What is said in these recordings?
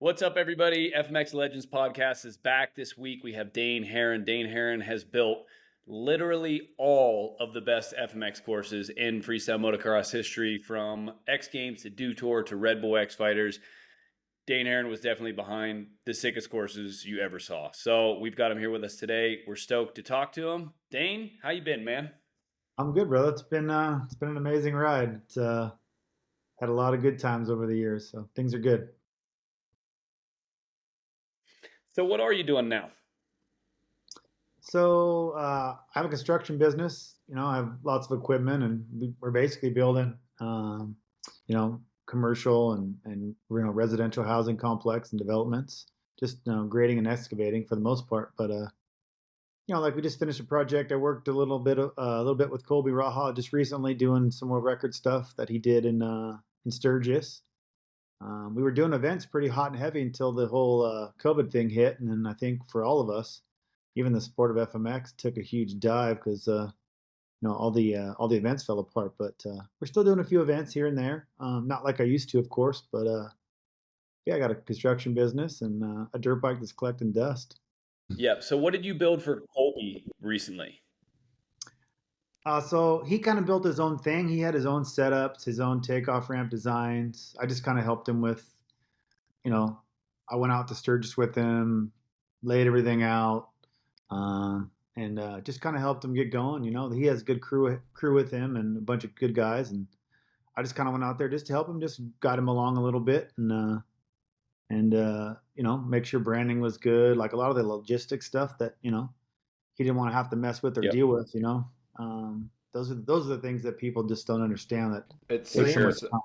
What's up, everybody? FMX Legends podcast is back this week. We have Dane Herron. Dane Herron has built literally all of the best FMX courses in freestyle motocross history, from X Games to Dew Tour to Red Bull X Fighters. Dane Herron was definitely behind the sickest courses you ever saw. So we've got him here with us today. We're stoked to talk to him. Dane, how you been, man? I'm good, brother. It's been an amazing ride. It's had a lot of good times over the years, so things are good. So what are you doing now? So I have a construction business. I have lots of equipment, and we're basically building, commercial and residential housing complex and developments. Just grading and excavating for the most part. But like we just finished a project. I worked a little bit with Colby Raha just recently, doing some more record stuff that he did in Sturgis. We were doing events pretty hot and heavy until the whole COVID thing hit, and then I think for all of us, even the sport of FMX took a huge dive because all the events fell apart. But we're still doing a few events here and there, not like I used to, of course. But yeah, I got a construction business and a dirt bike that's collecting dust. Yep. So what did you build for Colby recently? So he kind of built his own thing. He had his own setups, his own takeoff ramp designs. I just kind of helped him with, you know, I went out to Sturgis with him, laid everything out, and just kind of helped him get going. He has a good crew with him and a bunch of good guys, and I just kind of went out there just to help him, just got him along a little bit, and make sure branding was good, like a lot of the logistic stuff that he didn't want to have to mess with or Yep. deal with. Those are the things that people just don't understand that It For take so much sure. seems, time.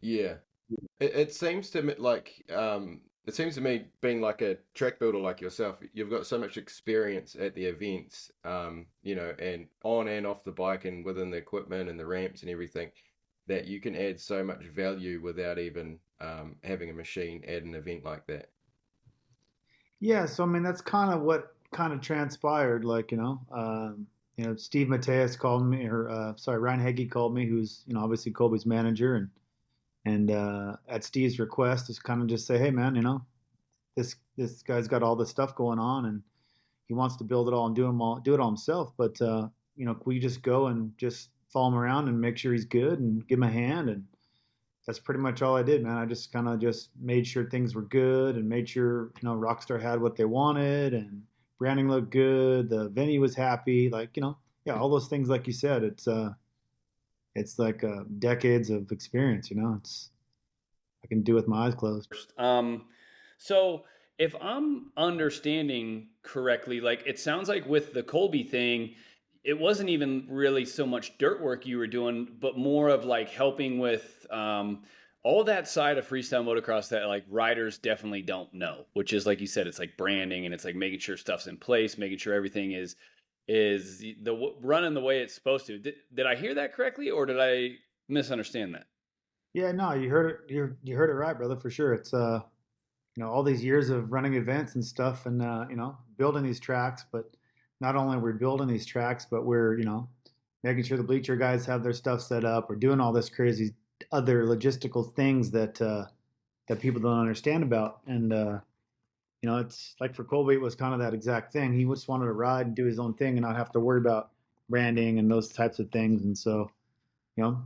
yeah. It seems to me like it seems to me being like a track builder like yourself, you've got so much experience at the events, and on and off the bike and within the equipment and the ramps and everything, that you can add so much value without even having a machine at an event like that. Yeah, so I mean that's kind of what kind of transpired. Like Steve Mateus called me, or sorry, Ryan Heggie called me, who's obviously Colby's manager, and at Steve's request, is kind of just say, hey man, this guy's got all this stuff going on, and he wants to build it all and do it all himself. But can we just go and just follow him around and make sure he's good and give him a hand? And that's pretty much all I did, man. I just kind of just made sure things were good and made sure Rockstar had what they wanted and branding looked good. The venue was happy, like yeah, all those things, like you said. It's like decades of experience. It's I can do with my eyes closed. Um, so if I'm understanding correctly, like it sounds like with the Colby thing, it wasn't even really so much dirt work you were doing, but more of like helping with all that side of freestyle motocross that like riders definitely don't know, which is like you said, it's like branding and it's like making sure stuff's in place, making sure everything is running the way it's supposed to. Did I hear that correctly, or did I misunderstand that? Yeah, no, you heard it. You heard it right, brother, for sure. It's all these years of running events and stuff, and building these tracks. But not only are we building these tracks, but we're making sure the bleacher guys have their stuff set up. We're doing all this crazy other logistical things that people don't understand about. And it's like for Colby, it was kind of that exact thing. He just wanted to ride and do his own thing and not have to worry about branding and those types of things. And so, you know,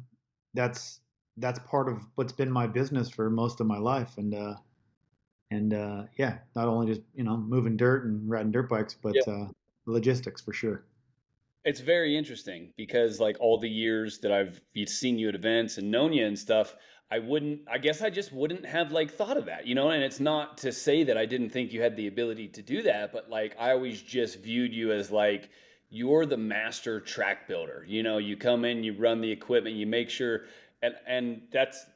that's that's part of what's been my business for most of my life. And yeah, not only just moving dirt and riding dirt bikes, but logistics for sure. It's very interesting because like all the years that I've seen you at events and known you and stuff, I guess I just wouldn't have like thought of that, and it's not to say that I didn't think you had the ability to do that, but like I always just viewed you as like you're the master track builder. You come in, you run the equipment, you make sure, and that's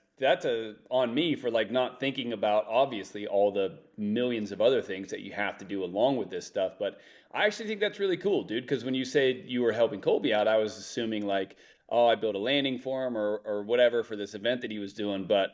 on me for like not thinking about obviously all the millions of other things that you have to do along with this stuff. But I actually think that's really cool, dude, because when you said you were helping Colby out, I was assuming like, oh, I built a landing for him or whatever for this event that he was doing. But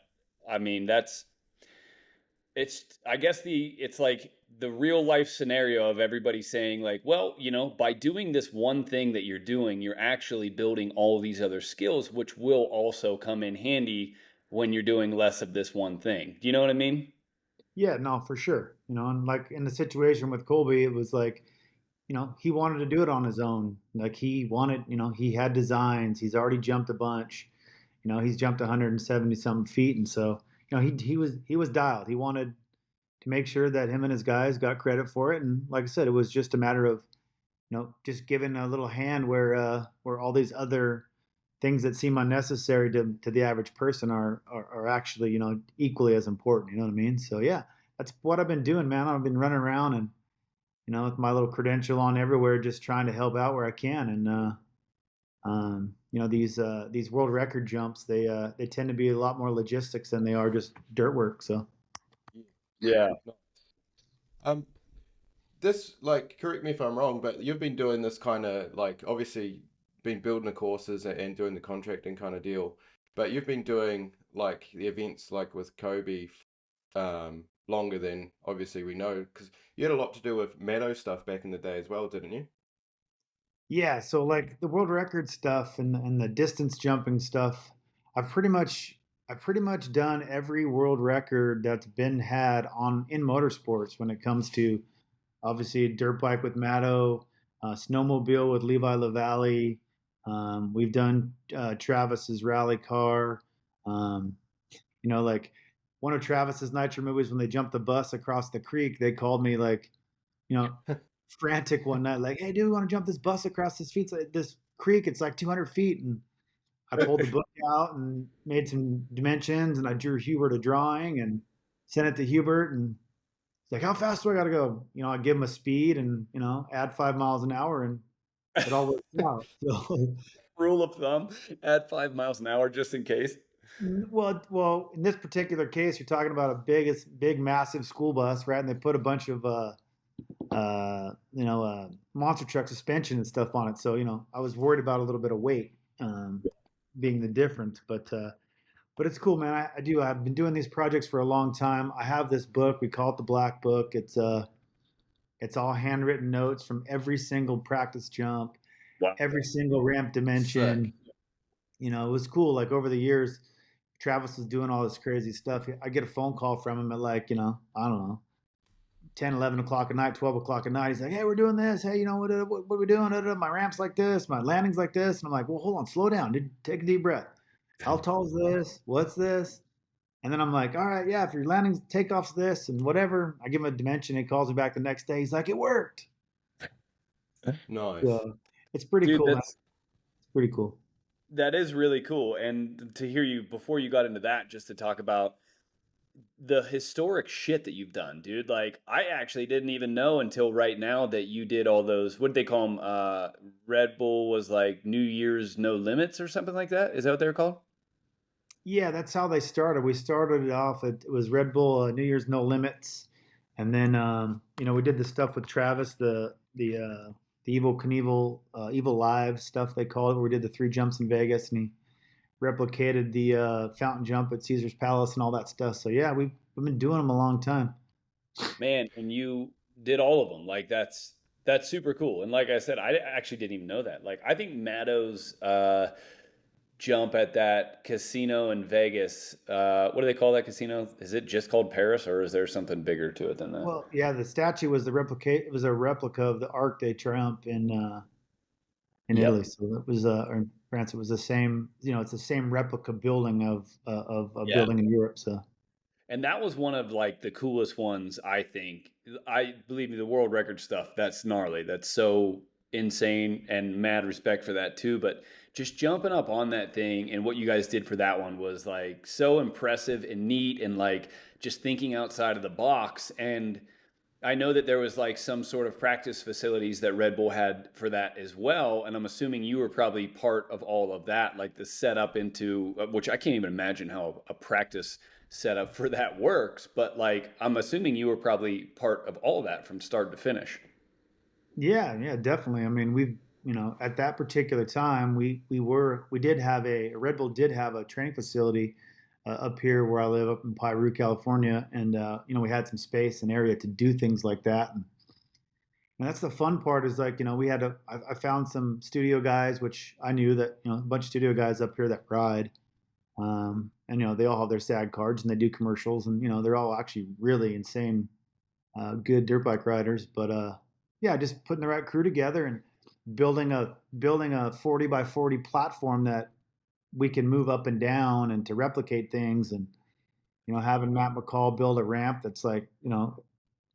I mean, it's I guess it's like the real life scenario of everybody saying like, well, by doing this one thing that you're doing, you're actually building all these other skills, which will also come in handy when you're doing less of this one thing. Do you know what I mean? Yeah, no, for sure. And like in the situation with Colby, it was like, he wanted to do it on his own. Like he wanted, he had designs. He's already jumped a bunch. He's jumped 170 something feet, and so he was dialed. He wanted to make sure that him and his guys got credit for it. And like I said, it was just a matter of just giving a little hand where all these other things that seem unnecessary to the average person are actually equally as important. You know what I mean? So yeah, that's what I've been doing, man. I've been running around and with my little credential on everywhere, just trying to help out where I can. And these world record jumps, they tend to be a lot more logistics than they are just dirt work. So Yeah. Um, this, like, correct me if I'm wrong, but you've been doing this kind of like, obviously been building the courses and doing the contracting kind of deal, but you've been doing like the events like with Kobe longer than obviously we know, because you had a lot to do with meadow stuff back in the day as well, didn't you? yeah, so like the world record stuff and the distance jumping stuff, I've pretty much I've pretty much done every world record that's been had on in motorsports when it comes to obviously dirt bike with Matto, snowmobile with Levi LaValle. We've done Travis's rally car. Um, like one of Travis's Nitro movies when they jumped the bus across the creek, they called me like, you know, frantic one night, like, "Hey, dude, we want to jump this bus across this creek. It's like 200 feet." And I pulled the book out and made some dimensions, and I drew Hubert a drawing and sent it to Hubert. And it's like, "How fast do I got to go?" I give him a speed and add 5 miles an hour, and it all works out. So, Rule of thumb, add 5 miles an hour just in case. well, in this particular case, you're talking about a big, massive school bus, right? And they put a bunch of monster truck suspension and stuff on it. So, I was worried about a little bit of weight being the difference, but it's cool, man. I've been doing these projects for a long time. I have this book. We call it the Black Book. It's all handwritten notes from every single practice jump, Wow. every single ramp dimension. Sick. It was cool. Like over the years, Travis was doing all this crazy stuff. I get a phone call from him at like, I don't know, 10, 11 o'clock at night, 12 o'clock at night. He's like, "Hey, we're doing this. Hey, what are we doing? My ramp's like this, my landing's like this." And I'm like, "Well, hold on, slow down. Take a deep breath. How tall is this? What's this?" And then I'm like, "All right, yeah, if your landing's takeoff's this and whatever." I give him a dimension. He calls me back the next day. He's like, "It worked." Nice. So it's pretty Dude, cool, man. that's It's pretty cool. that is really cool. And to hear you before you got into that, just to talk about the historic shit that you've done, dude. Like, I actually didn't even know until right now that you did all those. What did they call them? Red Bull was like New Year's No Limits or something like that. Is that what they're called? Yeah, that's how they started. We started it off. It was Red Bull New Year's No Limits, and then we did the stuff with Travis, the Evil Knievel, Evil Live stuff they called it. Where we did the three jumps in Vegas, and he replicated the fountain jump at Caesar's Palace and all that stuff. So yeah, we've been doing them a long time. Man, and you did all of them. Like, that's super cool. And like I said, I actually didn't even know that. Like, I think Matto's jump at that casino in Vegas. What do they call that casino? Is it just called Paris, or is there something bigger to it than that? Well, yeah, the statue was the replicate. It was a replica of the Arc de Triomphe in Italy. Yep. So it was or in France. It was the same. It's the same replica building of a Yeah. building in Europe. So And that was one of like the coolest ones, I think. I believe me, the world record stuff, that's gnarly. That's so insane, and mad respect for that too. But just jumping up on that thing and what you guys did for that one was like so impressive and neat, and like just thinking outside of the box. And I know that there was like some sort of practice facilities that Red Bull had for that as well, and I'm assuming you were probably part of all of that, like the setup into which I can't even imagine how a practice setup for that works, but like I'm assuming you were probably part of all that from start to finish. yeah, yeah, definitely. I mean, at that particular time, we did have Red Bull did have a training facility up here where I live, up in Piru, California, and we had some space and area to do things like that. And that's the fun part is like, I found some studio guys, which I knew that, a bunch of studio guys up here that ride. And they all have their SAG cards and they do commercials, and they're all actually really insane, good dirt bike riders. But yeah, just putting the right crew together and building a 40 by 40 platform that we can move up and down and to replicate things, and having Matt McCall build a ramp that's like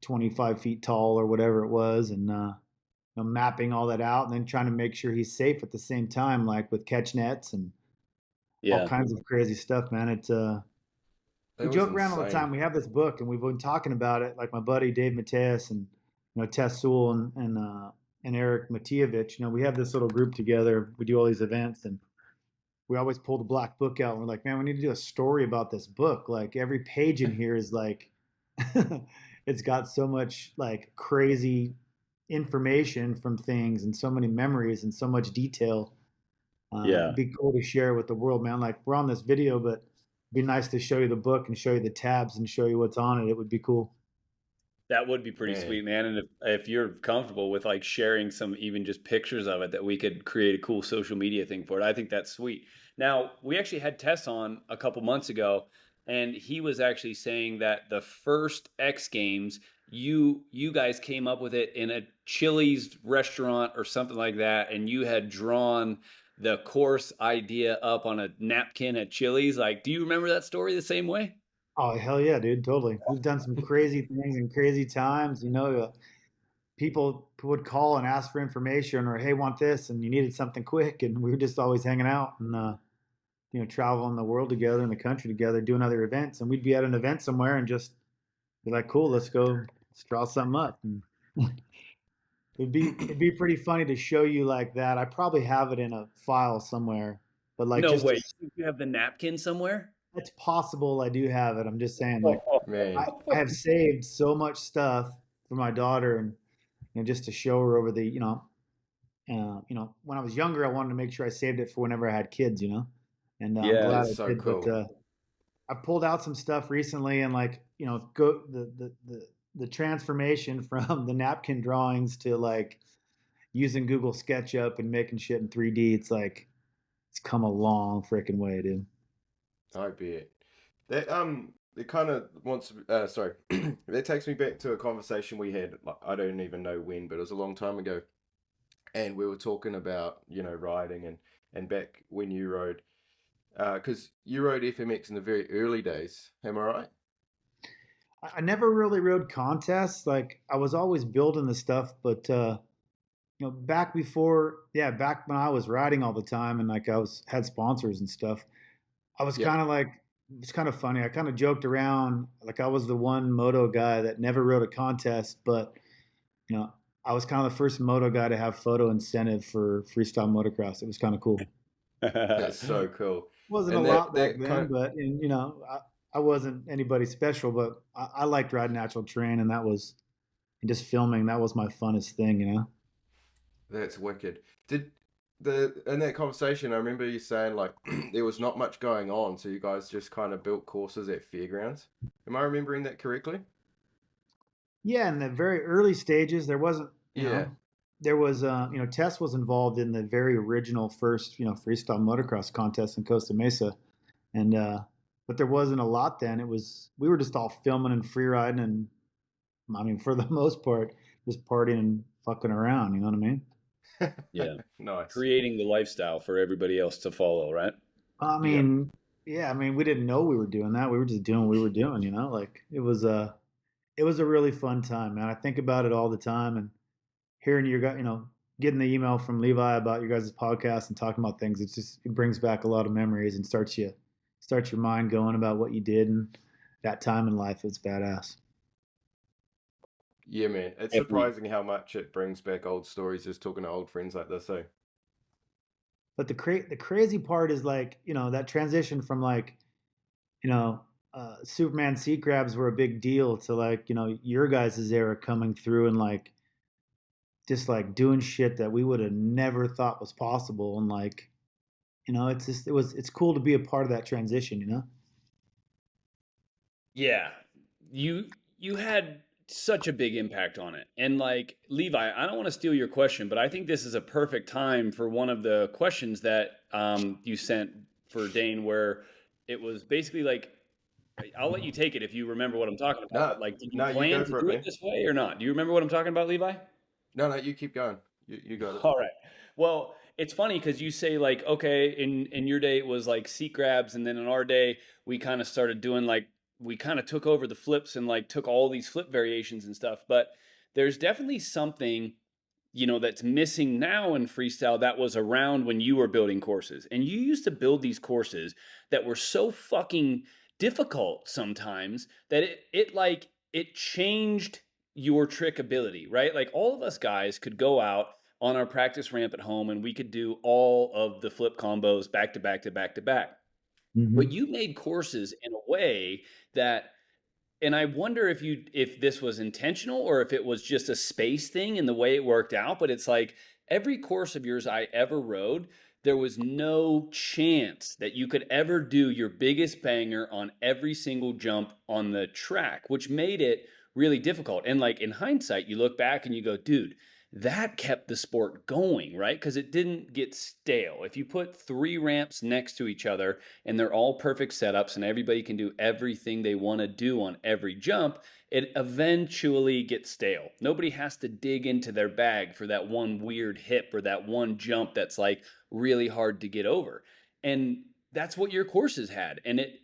25 feet tall or whatever it was, and mapping all that out, and then trying to make sure he's safe at the same time, like with catch nets and all Yeah. kinds of crazy stuff, man. We That was joke around all the insane. time. We have this book, and we've been talking about it. Like my buddy Dave Mateus and Tess Sewell and Eric Matievich. We have this little group together. We do all these events, and we always pull the black book out. And we're like, man, we need to do a story about this book. Like every page in here is like, it's got so much like crazy information from things and so many memories and so much detail. Yeah. It'd be cool to share with the world, man. Like we're on this video, but it'd be nice to show you the book and show you the tabs and show you what's on it. It would be cool. That would be pretty Man. sweet, man. And if you're comfortable with like sharing some even just pictures of it, that we could create a cool social media thing for it, I think that's sweet. Now, we actually had Tess on a couple months ago, and he was actually saying that the first X Games, you guys came up with it in a Chili's restaurant or something like that, and you had drawn the course idea up on a napkin at Chili's. Like, do you remember that story the same way? Oh hell yeah, dude! Totally. We've done some crazy things in crazy times. People would call and ask for information, or hey, want this, and you needed something quick, and we were just always hanging out and traveling the world together and the country together, doing other events, and we'd be at an event somewhere and just be like, cool, let's draw something up. And it'd be pretty funny to show you like that. I probably have it in a file somewhere, but like No just way. You have the napkin somewhere? it's possible I do have it. I'm just saying, like I, Man. I have saved so much stuff for my daughter, and just to show her over the when I was younger, I wanted to make sure I saved it for whenever I had kids, and I'm Yeah. glad That's I so did. But cool. I pulled out some stuff recently, and like go the transformation from the napkin drawings to like using Google SketchUp and making shit in 3D. It's like it's come a long freaking way, dude. I bet. That it kind of wants sorry. That takes me back to a conversation we had, like, I don't even know when, but it was a long time ago. And we were talking about, riding and back when you rode, because you rode FMX in the very early days. Am I right? I never really rode contests. Like I was always building the stuff, but back before, yeah, back when I was riding all the time and like I was had sponsors and stuff, I was Yep. kind of like, it's kind of funny. I kind of joked around like I was the one moto guy that never rode a contest, but you know, I was kind of the first moto guy to have photo incentive for freestyle motocross. It was kind of cool. That's so cool. Wasn't a And lot back that kind then, of but and, I wasn't anybody special, but I liked riding natural terrain, and that was and just filming. That was my funnest thing. That's wicked. Did the in that conversation, I remember you saying like there was not much going on, so you guys just kind of built courses at fairgrounds. Am I remembering that correctly? Yeah, in the very early stages, there wasn't, Yeah. there was, Tess was involved in the very original first, freestyle motocross contest in Costa Mesa, and but there wasn't a lot then. We were just all filming and free riding, and I mean, for the most part, just partying and fucking around. You know what I mean? Yeah. Nice. Creating the lifestyle for everybody else to follow, right? I Yep. mean, yeah, I mean, we didn't know we were doing that. We were just doing what we were doing. Like it was a really fun time, man. I think about it all the time, and hearing your guy, getting the email from Levi about your guys' podcast and talking about things, it brings back a lot of memories and starts your mind going about what you did and that time in life. It's badass. Yeah, man. It's surprising how much it brings back old stories just talking to old friends like this, eh? But the crazy part is like, that transition from like, you know, Superman seat grabs were a big deal to like, your guys' era coming through and like just like doing shit that we would have never thought was possible. And like, it's cool to be a part of that transition. Yeah. You had such a big impact on it. And like Levi, I don't want to steal your question, but I think this is a perfect time for one of the questions that you sent for Dane, where it was basically like, I'll let you take it if you remember what I'm talking about. No, But like, did you no, you plan go to for it, do it man. this way or not? Do you remember what I'm talking about, Levi? No, no, you keep going. You got it. All right. Well, it's funny because you say like, okay, in your day it was like seat grabs, and then in our day we kind of started doing like we kind of took over the flips and like took all these flip variations and stuff. But there's definitely something, that's missing now in freestyle that was around when you were building courses. And you used to build these courses that were so fucking difficult sometimes that it changed your trick ability, right? Like all of us guys could go out on our practice ramp at home and we could do all of the flip combos back to back to back to back. But Mm-hmm. you made courses in a way that, and I wonder if this was intentional or if it was just a space thing in the way it worked out. But it's like every course of yours I ever rode, there was no chance that you could ever do your biggest banger on every single jump on the track, which made it really difficult. And like in hindsight, you look back and you go, dude, that kept the sport going, right? Because it didn't get stale. If you put three ramps next to each other and they're all perfect setups and everybody can do everything they want to do on every jump, it eventually gets stale. Nobody has to dig into their bag for that one weird hip or that one jump that's like really hard to get over. And that's what your courses had. And it,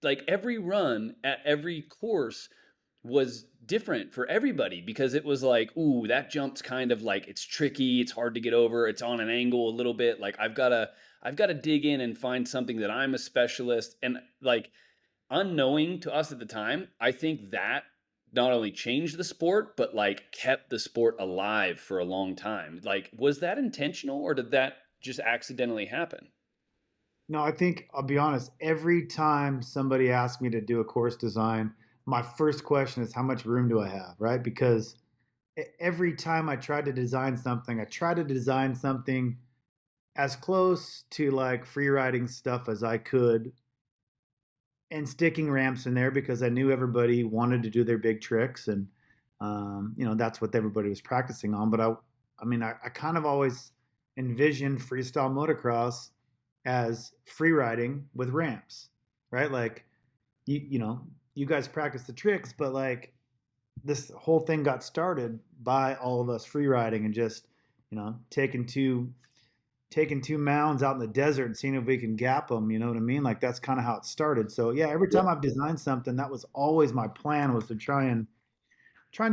like every run at every course was different for everybody because it was like, ooh, that jump's kind of like it's tricky, it's hard to get over, it's on an angle a little bit. Like I've got to dig in and find something that I'm a specialist. And like unknowing to us at the time, I think that not only changed the sport, but like kept the sport alive for a long time. Like, was that intentional or did that just accidentally happen? No, I think I'll be honest. Every time somebody asks me to do a course design, my first question is how much room do I have, right? Because every time I tried to design something, I tried to design something as close to like free riding stuff as I could and sticking ramps in there because I knew everybody wanted to do their big tricks and that's what everybody was practicing on. But I kind of always envisioned freestyle motocross as free riding with ramps, right? Like you guys practice the tricks, but like this whole thing got started by all of us free riding and just taking two mounds out in the desert and seeing if we can gap them. You know what I mean? Like that's kind of how it started. So yeah, every Yeah. time I've designed something, that was always my plan was to try and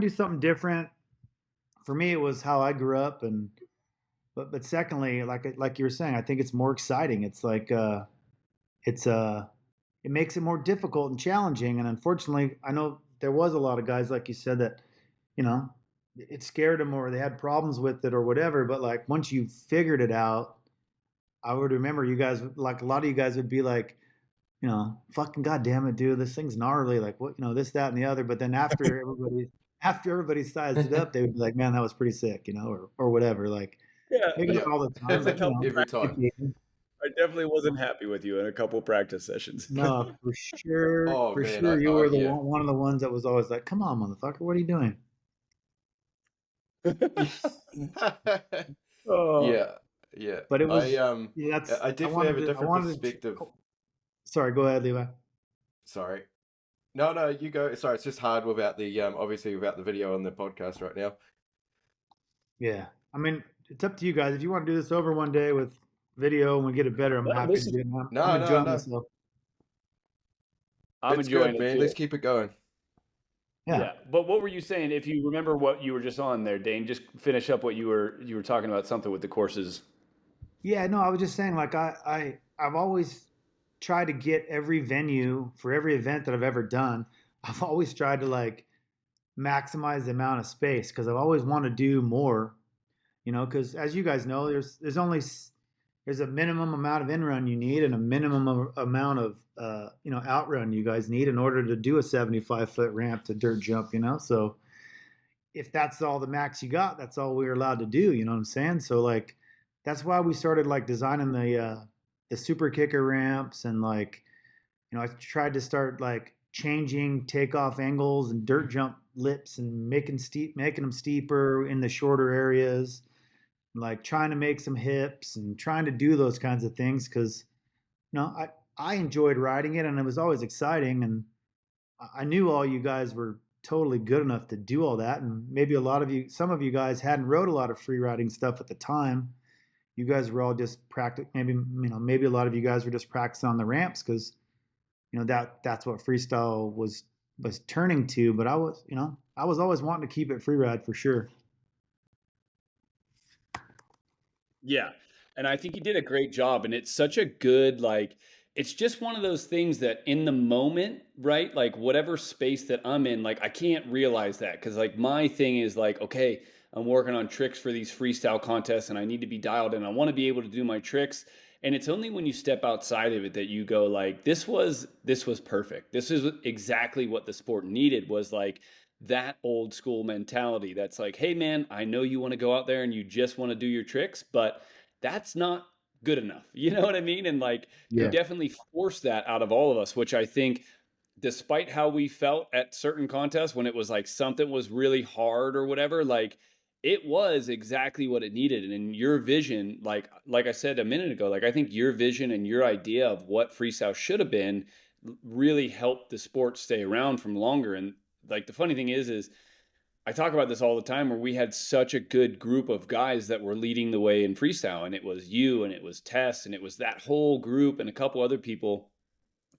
do something different. For me, it was how I grew up, and but secondly, like you were saying, I think it's more exciting. It's like it's it makes it more difficult and challenging. And unfortunately, I know there was a lot of guys like you said that you know it scared them or they had problems with it or whatever. But like once you figured it out, I would remember you guys like a lot of you guys would be like, fucking goddamn it, dude, this thing's gnarly. Like what, this, that, and the other. But then after everybody sized it up, they would be like, man, that was pretty sick, or whatever. Like Yeah, maybe not Yeah, all the there's time, a but couple every time. I definitely wasn't happy with you in a couple practice sessions. no, for sure, Oh for man, sure, you I were the yeah. one of the ones that was always like, come on, motherfucker, what are you doing? Oh, Yeah, yeah. But it I was, yeah, that's I I definitely have wanted a to, I different wanted to. perspective. Oh, sorry, go ahead, Levi. Sorry. No, no, you go. Sorry, it's just hard without the obviously without the video on the podcast right now. Yeah, I mean, it's up to you guys. If you want to do this over one day with video and we get it better, I'm no, happy this to is do it. I'm No, no, enjoying no. myself. I'm It's enjoying good, it man. too. Let's keep it going. Yeah. Yeah, but what were you saying? If you remember what you were just on there, Dane, just finish up what you were talking about something with the courses. Yeah, no, I was just saying, like I've always tried to get every venue for every event that I've ever done. I've always tried to like maximize the amount of space because I've always wanted to do more. Because as you guys know, there's a minimum amount of in run you need and a minimum amount of outrun you guys need in order to do a 75-foot ramp to dirt jump. So if that's all the max you got, that's all we were allowed to do. You know what I'm saying? So like that's why we started like designing the super kicker ramps and like I tried to start like changing takeoff angles and dirt jump lips and making them steeper in the shorter areas, like trying to make some hips and trying to do those kinds of things because I enjoyed riding it, and it was always exciting. And I knew all you guys were totally good enough to do all that. And maybe a lot of you, some of you guys hadn't rode a lot of free riding stuff at the time. You guys were all just practice. Maybe maybe a lot of you guys were just practicing on the ramps because that's what freestyle was turning to. But I was always wanting to keep it free ride for sure. Yeah. And I think you did a great job. And it's such a good, like, it's just one of those things that in the moment, right? Like, whatever space that I'm in, like, I can't realize that. Cause, like, my thing is, like, okay, I'm working on tricks for these freestyle contests and I need to be dialed in. I want to be able to do my tricks. And it's only when you step outside of it that you go, like, this was perfect. This is exactly what the sport needed, was like that old school mentality that's like, hey man, I know you want to go out there and you just want to do your tricks, but that's not good enough. You know what I mean? And like, you Yeah. definitely force that out of all of us, which I think, despite how we felt at certain contests when it was like something was really hard or whatever, like it was exactly what it needed. And in your vision, like I said a minute ago, like I think your vision and your idea of what freestyle should have been really helped the sport stay around from longer. And like the funny thing is I talk about this all the time, where we had such a good group of guys that were leading the way in freestyle, and it was you and it was Tess and it was that whole group and a couple other people.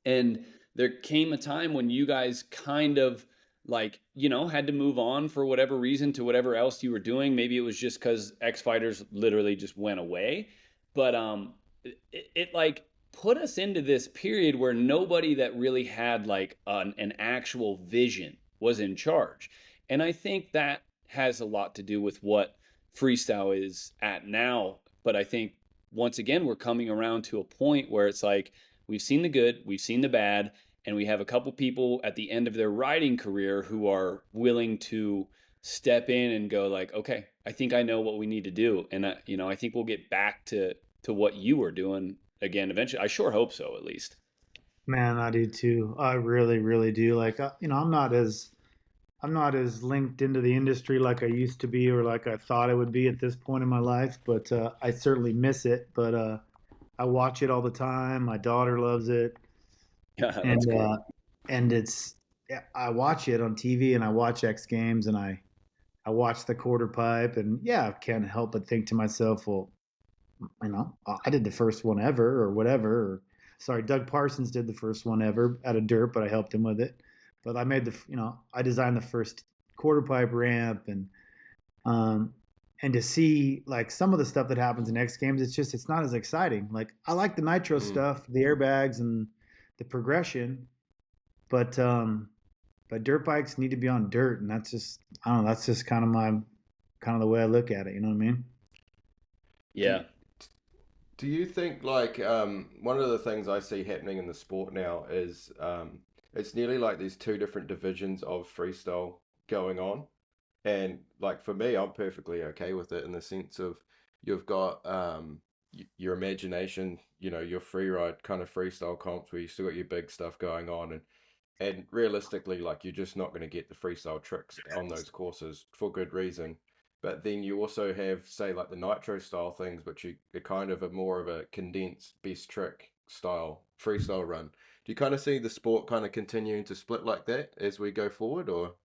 And there came a time when you guys kind of, like, had to move on for whatever reason to whatever else you were doing. Maybe it was just because X Fighters literally just went away. But it like put us into this period where nobody that really had like an actual vision was in charge. And I think that has a lot to do with what freestyle is at now. But I think once again, we're coming around to a point where it's like, we've seen the good, we've seen the bad, and we have a couple people at the end of their riding career who are willing to step in and go like, okay, I think I know what we need to do. And I think we'll get back to what you were doing again eventually. I sure hope so, at least. Man, I do too. I really, really do. Like, I'm not as linked into the industry like I used to be or like I thought I would be at this point in my life, but I certainly miss it. But I watch it all the time. My daughter loves it, Yeah, that's and cool. it's yeah, I watch it on TV and I watch X Games and I watch the quarter pipe and yeah, I can't help but think to myself, well, I did the first one ever or whatever. Or, sorry, Doug Parsons did the first one ever out of dirt, but I helped him with it. But I made I designed the first quarter pipe ramp um, and to see like some of the stuff that happens in X Games, it's not as exciting. Like I like the nitro Mm. stuff, the airbags and the progression, but dirt bikes need to be on dirt, and that's just I don't know. That's just kind of the way I look at it. You know what I mean? Do you, Yeah. do you think like one of the things I see happening in the sport now is it's nearly like there's two different divisions of freestyle going on, and like for me, I'm perfectly okay with it in the sense of you've got your imagination, your free ride kind of freestyle comps where you still got your big stuff going on, and realistically, like you're just not going to get the freestyle tricks on those courses for good reason. But then you also have, say, like the nitro style things, which are kind of a more of a condensed best trick style freestyle run. Do you kind of see the sport kind of continuing to split like that as we go forward, or?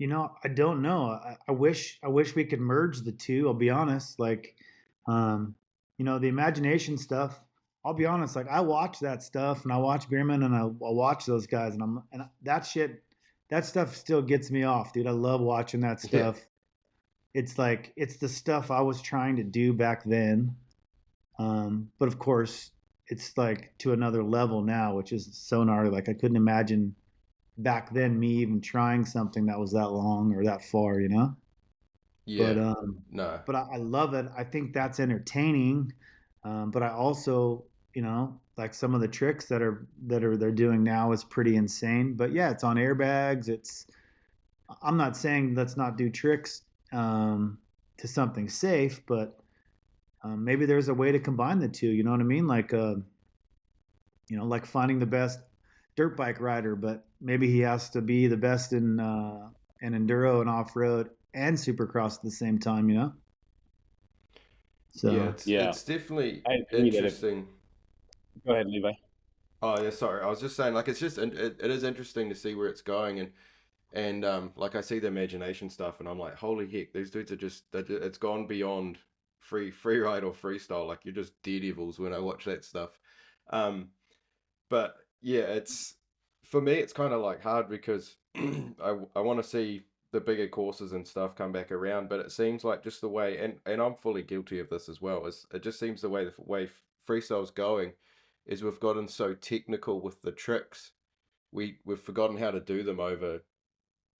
I don't know. I wish we could merge the two. I'll be honest. Like, um, the imagination stuff. I'll be honest. Like, I watch that stuff, and I watch Bierman, and I watch those guys, and that shit, that stuff still gets me off, dude. I love watching that Yeah, stuff. It's like it's the stuff I was trying to do back then. But of course, it's like to another level now, which is so gnarly. Like, I couldn't imagine back then me even trying something that was that long or that far. But yeah, no, I love it. I think that's entertaining. But I also, like some of the tricks that they're doing now is pretty insane. But yeah, it's on airbags. I'm not saying let's not do tricks to something safe, but maybe there's a way to combine the two. You know what I mean? Like like finding the best dirt bike rider, but maybe he has to be the best in enduro and off road and supercross at the same time. yeah, So it's Yeah. it's definitely I agree that if interesting. Go ahead, Levi. Oh yeah, sorry. I was just saying, like, it's just it is interesting to see where it's going, and like I see the imagination stuff, and I'm like, holy heck, these dudes are it's gone beyond free ride or freestyle. Like you're just daredevils when I watch that stuff. Um, but yeah, it's for me, it's kind of like hard because I want to see the bigger courses and stuff come back around, but it seems like just the way, and I'm fully guilty of this as well. Is it just seems the way freestyle's going is we've gotten so technical with the tricks, we've forgotten how to do them over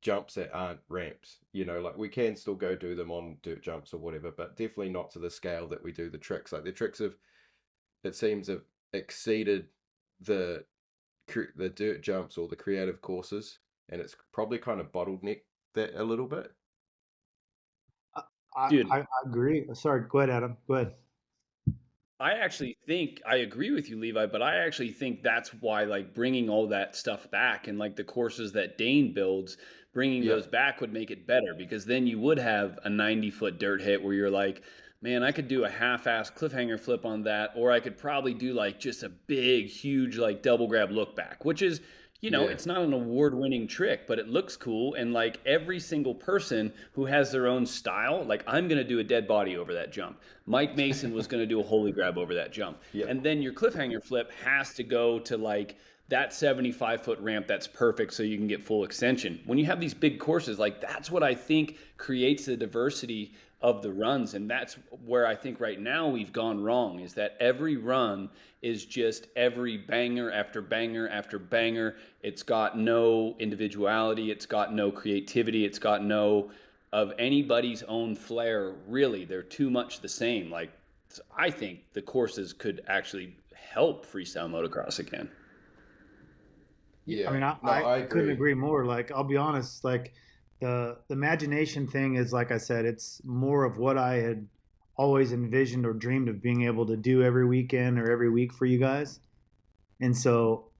jumps that aren't ramps. You know, like we can still go do them on dirt jumps or whatever, but definitely not to the scale that we do the tricks. Like the tricks have, it seems, have exceeded the the dirt jumps or the creative courses, and it's probably kind of bottlenecked that a little bit. I, I, Dude, I agree. Sorry, go ahead, Adam. Go ahead. I actually think I agree with you, Levi, but I actually think that's why like bringing all that stuff back and like the courses that Dane builds, bringing Yeah, those back would make it better because then you would have a 90-foot dirt hit where you're like, man, I could do a half-ass cliffhanger flip on that, or I could probably do like just a big, huge like double grab look back, which is, yeah, it's not an award-winning trick, but it looks cool. And like every single person who has their own style, like I'm gonna do a dead body over that jump. Mike Mason was going to do a holy grab over that jump. yeah, And then your cliffhanger flip has to go to like that 75-foot ramp that's perfect so you can get full extension. When you have these big courses, like that's what I think creates the diversity of the runs. And that's where I think right now we've gone wrong is that every run is just every banger after banger after banger. It's got no individuality, it's got no creativity, it's got no of anybody's own flair, really. They're too much the same. Like, I think the courses could actually help freestyle motocross again. Yeah, I yeah. mean, No, I I couldn't agree. agree more. Like, I'll be honest, like the imagination thing is, like I said, it's more of what I had always envisioned or dreamed of being able to do every weekend or every week for you guys. And so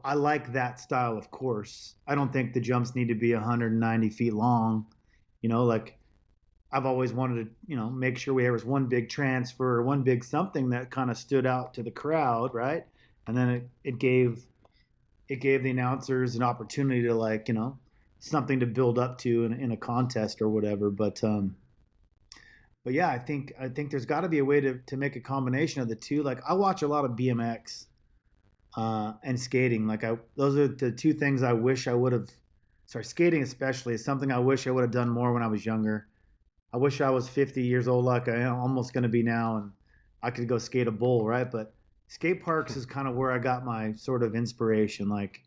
I like that style of course. I don't think the jumps need to be 190 feet long. Like I've always wanted to, make sure there was one big transfer or one big something that kind of stood out to the crowd, right? And then it gave the announcers an opportunity to, like, something to build up to in a contest or whatever. But yeah, I think there's got to be a way to make a combination of the two. Like I watch a lot of BMX and skating. Like those are the two things I wish I would have. Sorry, skating especially is something I wish I would have done more when I was younger. I wish I was 50 years old, like I am almost going to be now, and I could go skate a bowl, right? But skate parks is kind of where I got my sort of inspiration. Like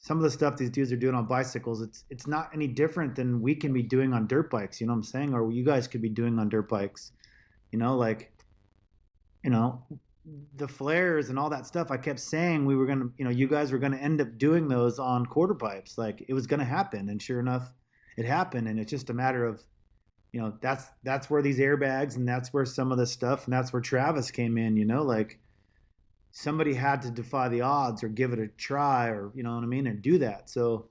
some of the stuff these dudes are doing on bicycles, it's not any different than we can be doing on dirt bikes. You know what I'm saying? Or you guys could be doing on dirt bikes. Like you know the flares and all that stuff. I kept saying we were gonna, you guys were gonna end up doing those on quarter pipes. Like it was gonna happen, and sure enough, it happened. And it's just a matter of, that's where these airbags and that's where some of the stuff and that's where Travis came in. Like somebody had to defy the odds or give it a try, or you know what I mean, and do that. So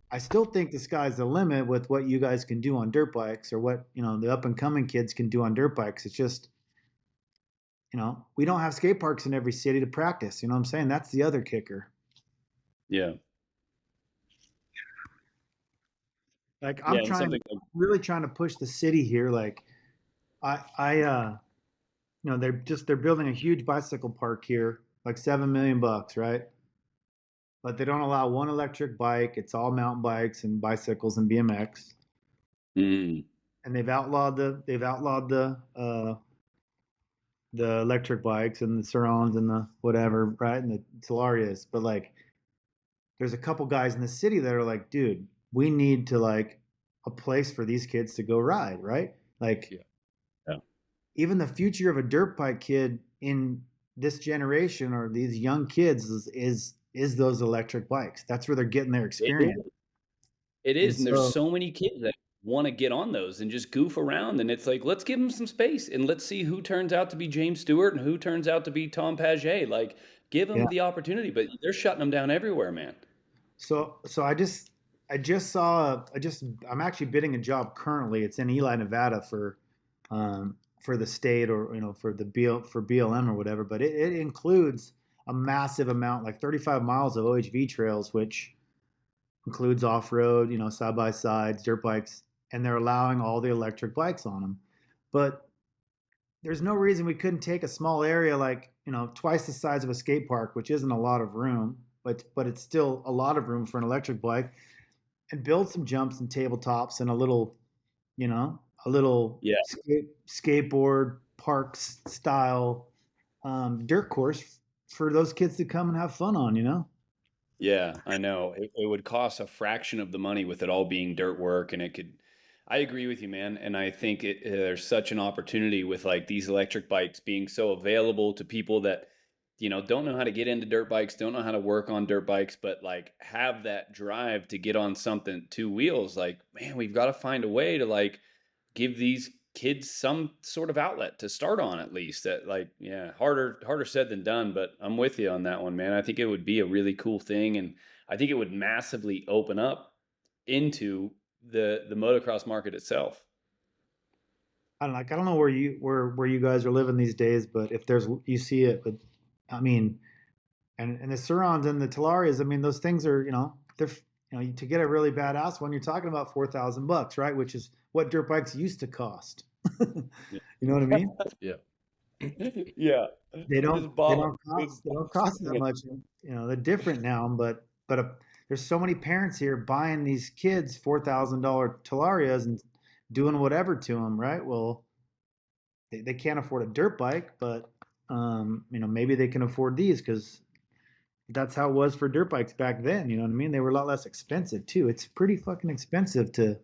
I still think the sky's the limit with what you guys can do on dirt bikes, or what the up and coming kids can do on dirt bikes. It's just, we don't have skate parks in every city to practice. You know what I'm saying? That's the other kicker. Yeah. Like Yeah. And something like, really trying to push the city here. Like I they're building a huge bicycle park here, like 7 million bucks, right? But they don't allow one electric bike. It's all mountain bikes and bicycles and BMX. mm, And they've outlawed the electric bikes and the Surons and the whatever, right? And the Solarias. But like there's a couple guys in the city that are like, dude, we need to, like, a place for these kids to go ride, right? Like Yeah, yeah, even the future of a dirt bike kid in this generation, or these young kids, is those electric bikes. That's where they're getting their it experience. is. It And is. And there's so so many kids that want to get on those and just goof around. And it's like, let's give them some space and let's see who turns out to be James Stewart and who turns out to be Tom Paget. Like, give yeah. them the opportunity, but they're shutting them down everywhere, man. So I'm actually bidding a job currently. It's in Ely, Nevada, for for the state or for the for BLM or whatever, but it includes a massive amount, like 35 miles of OHV trails, which includes off-road, side by sides, dirt bikes, and they're allowing all the electric bikes on them. But there's no reason we couldn't take a small area like twice the size of a skate park, which isn't a lot of room, but it's still a lot of room for an electric bike, and build some jumps and tabletops and you know a little Yeah. skateboard park style dirt course for those kids to come and have fun on. Yeah, I know. It would cost a fraction of the money with it all being dirt work, and it could. I agree with you, man. And I think there's such an opportunity with like these electric bikes being so available to people that, don't know how to get into dirt bikes, don't know how to work on dirt bikes, but like have that drive to get on something two wheels. Like, man, we've got to find a way to like give these kids some sort of outlet to start on at least. That like, yeah, harder said than done, but I'm with you on that one, man. I think it would be a really cool thing, and I think it would massively open up into the motocross market itself. I don't know where you guys are living these days, but if there's you see it, but I mean, and the Surons and the Talarias, I mean, those things are they're to get a really badass one, you're talking about $4,000, right? Which is what dirt bikes used to cost. Yeah. You know what I mean? Yeah. Yeah. They I don't just bought they one. don't Good cost they don't box. cost that much. They're different now, but there's so many parents here buying these kids $4,000 Talarias and doing whatever to them, right? Well, they can't afford a dirt bike, but maybe they can afford these because that's how it was for dirt bikes back then. You know what I mean? They were a lot less expensive too. It's pretty fucking expensive to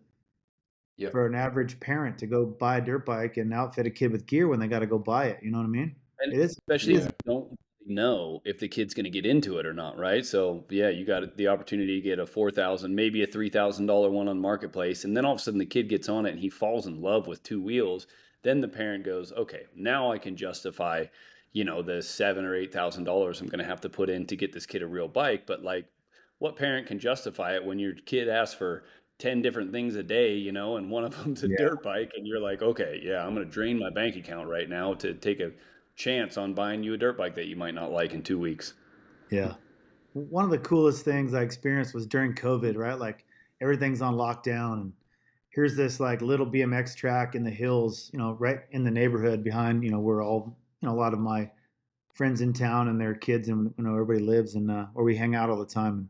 Yeah. for an average parent to go buy a dirt bike and outfit a kid with gear when they got to go buy it. You know what I mean? And It is. It especially if is. Yeah. you don't know if the kid's going to get into it or not, right? So yeah, you got the opportunity to get a 4,000, maybe a $3,000 one on marketplace, and then all of a sudden the kid gets on it and he falls in love with two wheels. Then the parent goes, okay, now I can justify, the $7,000 or $8,000 I'm going to have to put in to get this kid a real bike. But like, what parent can justify it when your kid asks for 10 different things a day, and one of them's a Yeah. dirt bike, and you're like, okay, yeah, I'm going to drain my bank account right now to take a chance on buying you a dirt bike that you might not like in 2 weeks. Yeah. One of the coolest things I experienced was during COVID, right? Like everything's on lockdown, and here's this like little BMX track in the hills, right in the neighborhood behind, where all, a lot of my friends in town and their kids and everybody lives, and where we hang out all the time.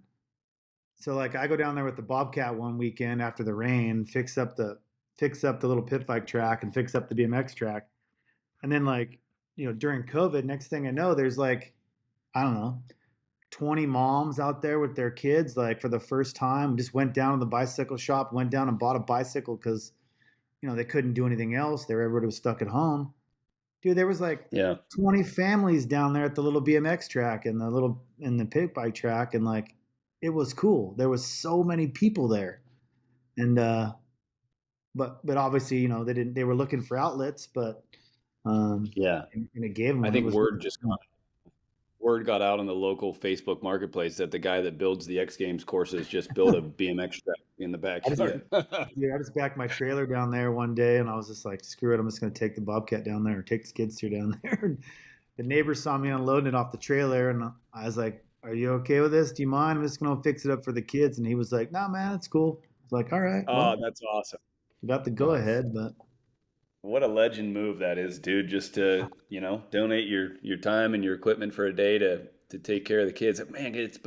So like I go down there with the Bobcat one weekend after the rain, fix up the little pit bike track and fix up the BMX track. And then like, during COVID, next thing I know, there's like, I don't know, 20 moms out there with their kids, like for the first time, just went down to the bicycle shop, went down and bought a bicycle because, they couldn't do anything else. Everybody was stuck at home. Dude, there was like Yeah. 20 families down there at the little BMX track and the pit bike track. And like, it was cool. There was so many people there. And, but obviously, they were looking for outlets, but, Yeah. and it gave them I one. It think was really fun. word got out on the local Facebook marketplace that the guy that builds the X Games courses just built a BMX track in the I just, backyard. yeah, I just backed my trailer down there one day, and I was just like, screw it, I'm just gonna take the Bobcat down there, or take the skid steer down there. And the neighbor saw me unloading it off the trailer, and I was like, "Are you okay with this? Do you mind? I'm just gonna fix it up for the kids." And he was like, "Nah, man, it's cool." I was like, "All right, well, Oh, that's awesome. you got the go Nice. ahead, but What a legend move that is, dude. Just to, donate your time and your equipment for a day to take care of the kids. Man, it's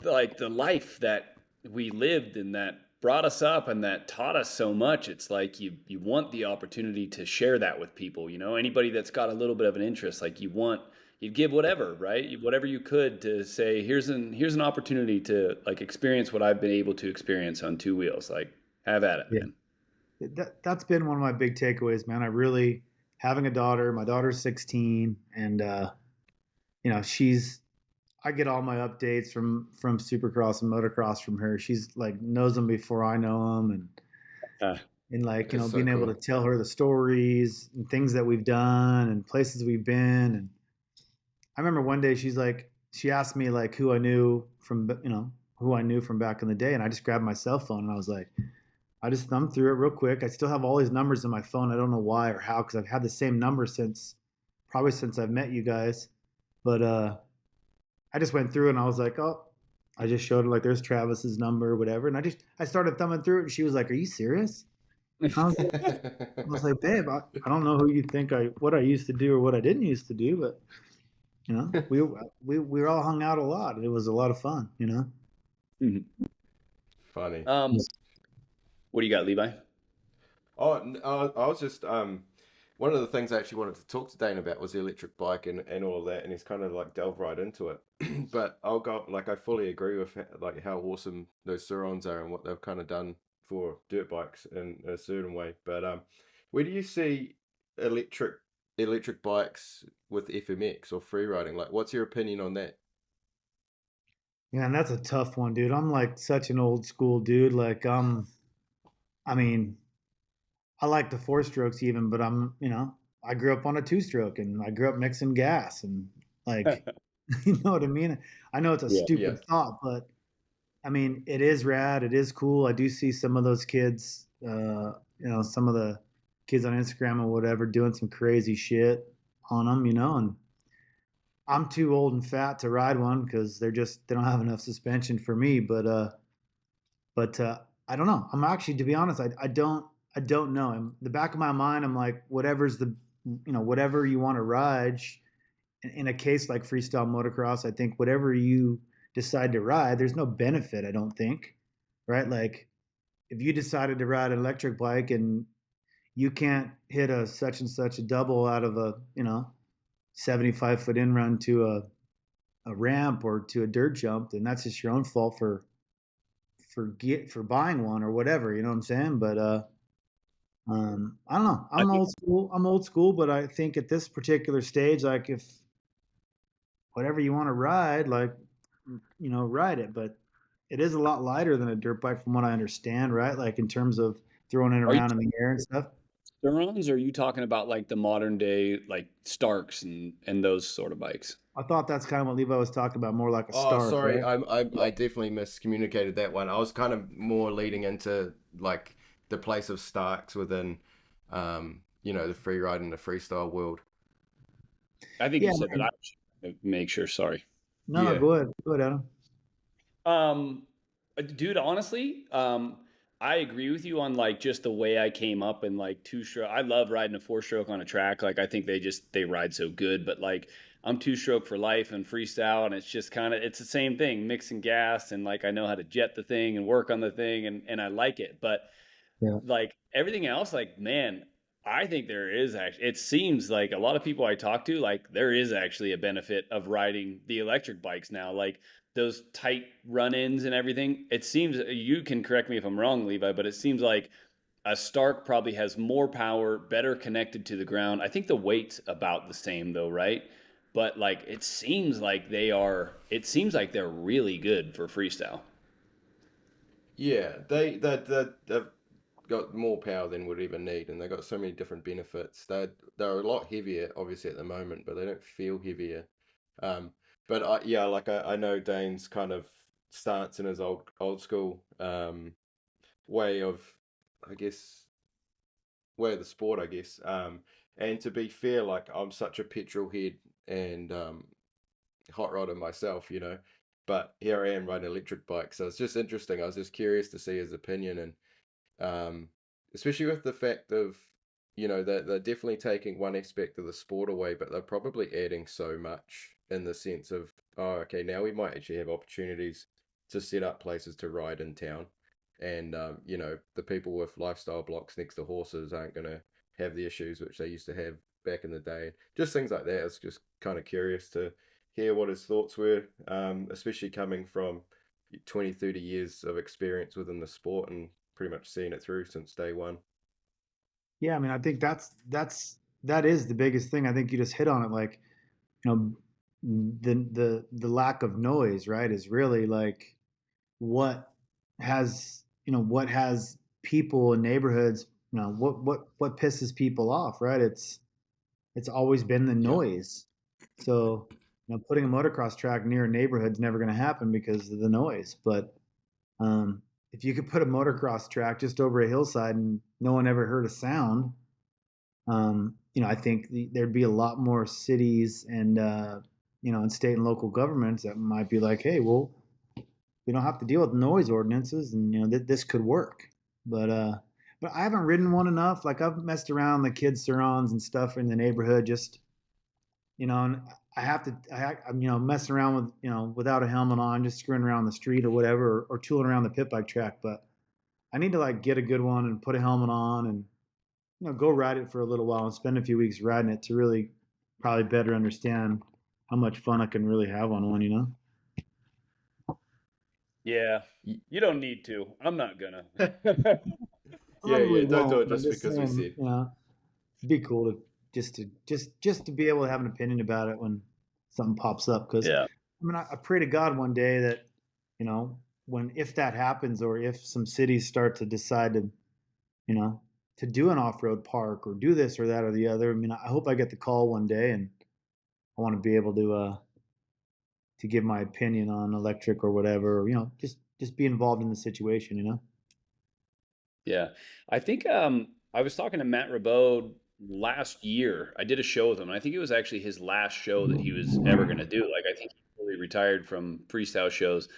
like the life that we lived and that brought us up and that taught us so much. It's like you want the opportunity to share that with people, anybody that's got a little bit of an interest, like you'd give whatever, right? Whatever you could to say, here's an opportunity to like experience what I've been able to experience on two wheels. Like, have at it, yeah, man. that's been one of my big takeaways, man. I really having a daughter. My daughter's 16, and she's I get all my updates from Supercross and motocross from her. She's like knows them before I know them, Uh, and like It's so being able to cool. tell her the stories and things that we've done and places we've been. And I remember one day she asked me like who I knew from back in the day, and I just grabbed my cell phone and I was like, I just thumbed through it real quick. I still have all these numbers in my phone. I don't know why or how, because I've had the same number since probably since I've met you guys. But I just went through and I was like, oh, I just showed her like there's Travis's number or whatever, and I started thumbing through it, and she was like, "Are you serious?" I was I was like, babe, I don't know who you think what I used to do or what I didn't used to do, but we all hung out a lot. It was a lot of fun, you know. Mhm. Funny. What do you got, Levi? Oh, I was just one of the things I actually wanted to talk to Dane about was the electric bike and all of that, and he's kind of like delved right into it. But I'll go like I fully agree with like how awesome those Surons are and what they've kind of done for dirt bikes in a certain way. But where do you see electric electric bikes with FMX or free riding? Like, what's your opinion on that? Yeah, and that's a tough one, dude. I'm like such an old school dude. I mean, I like the four strokes even, but I grew up on a two stroke and I grew up mixing gas and like, you know what I mean? I know it's a Yeah. Yeah. stupid thought, but I mean, it is rad. It is cool. I do see some of those kids, some of the kids on Instagram or whatever doing some crazy shit on them, and I'm too old and fat to ride one because they don't have enough suspension for me. But I don't know. I'm actually, to be honest, I don't know. In the back of my mind, I'm like, whatever you want to ride. In a case like freestyle motocross, I think whatever you decide to ride, there's no benefit. I don't think, right? Like if you decided to ride an electric bike and you can't hit a such and such a double out of a 75-foot in run to a ramp or to a dirt jump, then that's just your own fault for buying one or whatever. You know what I'm saying? But I don't know. I think I'm old school, but I think at this particular stage, like if whatever you want to ride, like ride it. But it is a lot lighter than a dirt bike, from what I understand, right? Like in terms of throwing it are you around in the air and stuff. Surons, or are you talking about like the modern day like Starks and those sort of bikes? I thought that's kind of what Levi was talking about, more like a Oh, Stark, sorry, right? I definitely miscommunicated that one. I was kind of more leading into like the place of Starks within, the free ride and the freestyle world. I think Yeah. you said that. I should make sure. Sorry. No, Yeah, go ahead. Go ahead, Adam. Um, dude, honestly, I agree with you on like just the way I came up and like two stroke. I love riding a four stroke on a track. Like I think they ride so good. But like I'm two stroke for life and freestyle, and it's just kind of it's the same thing, mixing gas and like I know how to jet the thing and work on the thing, and I like it. But Yeah. like everything else, like man, I think there is actually. It seems like a lot of people I talk to, like there is actually a benefit of riding the electric bikes now. Like those tight run-ins and everything. It seems you can correct me if I'm wrong, Levi, but it seems like a Stark probably has more power, better connected to the ground. I think the weight's about the same though, right? But like it seems like they are. It seems like they're really good for freestyle. yeah, they've got more power than we'd even need, and they've got so many different benefits. They're a lot heavier, obviously at the moment, but they don't feel heavier. Um, but yeah, like I know Dane's kind of stance in his old school way of, I guess, way of the sport, I guess. And to be fair, like I'm such a petrol head and hot rodder myself, but here I am riding an electric bike, so it's just interesting. I was just curious to see his opinion, and especially with the fact of that they're definitely taking one aspect of the sport away, but they're probably adding so much in the sense of, oh, okay, now we might actually have opportunities to set up places to ride in town, and the people with lifestyle blocks next to horses aren't going to have the issues which they used to have back in the day. Just things like that. It's just kind of curious to hear what his thoughts were, especially coming from 20, 30 years of experience within the sport and pretty much seeing it through since day one. Yeah, I mean, I think that is the biggest thing. I think you just hit on it. Like, you know, the lack of noise, right, is really like what what has people in neighborhoods, what pisses people off, right? It's always been the Yeah. noise. So, putting a motocross track near a neighborhood's never going to happen because of the noise. But if you could put a motocross track just over a hillside and no one ever heard a sound, I think there'd be a lot more cities and and state and local governments that might be like, hey, well, we don't have to deal with noise ordinances, and this could work. But I haven't ridden one enough. Like I've messed around the kids' surrounds and stuff in the neighborhood, just and I have to, I'm messing around with without a helmet on, just screwing around the street or whatever, or tooling around the pit bike track. But I need to like get a good one and put a helmet on and go ride it for a little while and spend a few weeks riding it to really probably better understand how much fun I can really have on one. Yeah, you don't need to. I'm not gonna. Yeah, Probably don't do won't, it but I'm just just because we saying, said. it'd be cool to just to be able to have an opinion about it when something pops up. Because Yeah. I mean, I pray to God one day that you know when if that happens, or if some cities start to decide to you know to do an off-road park or do this or that or the other. I mean, I hope I get the call one day, and I want to be able to give my opinion on electric or whatever. Or, just be involved in the situation. Yeah. I think I was talking to Matt Rabaud last year. I did a show with him, and I think it was actually his last show that he was ever going to do. Like I think he fully retired from freestyle shows,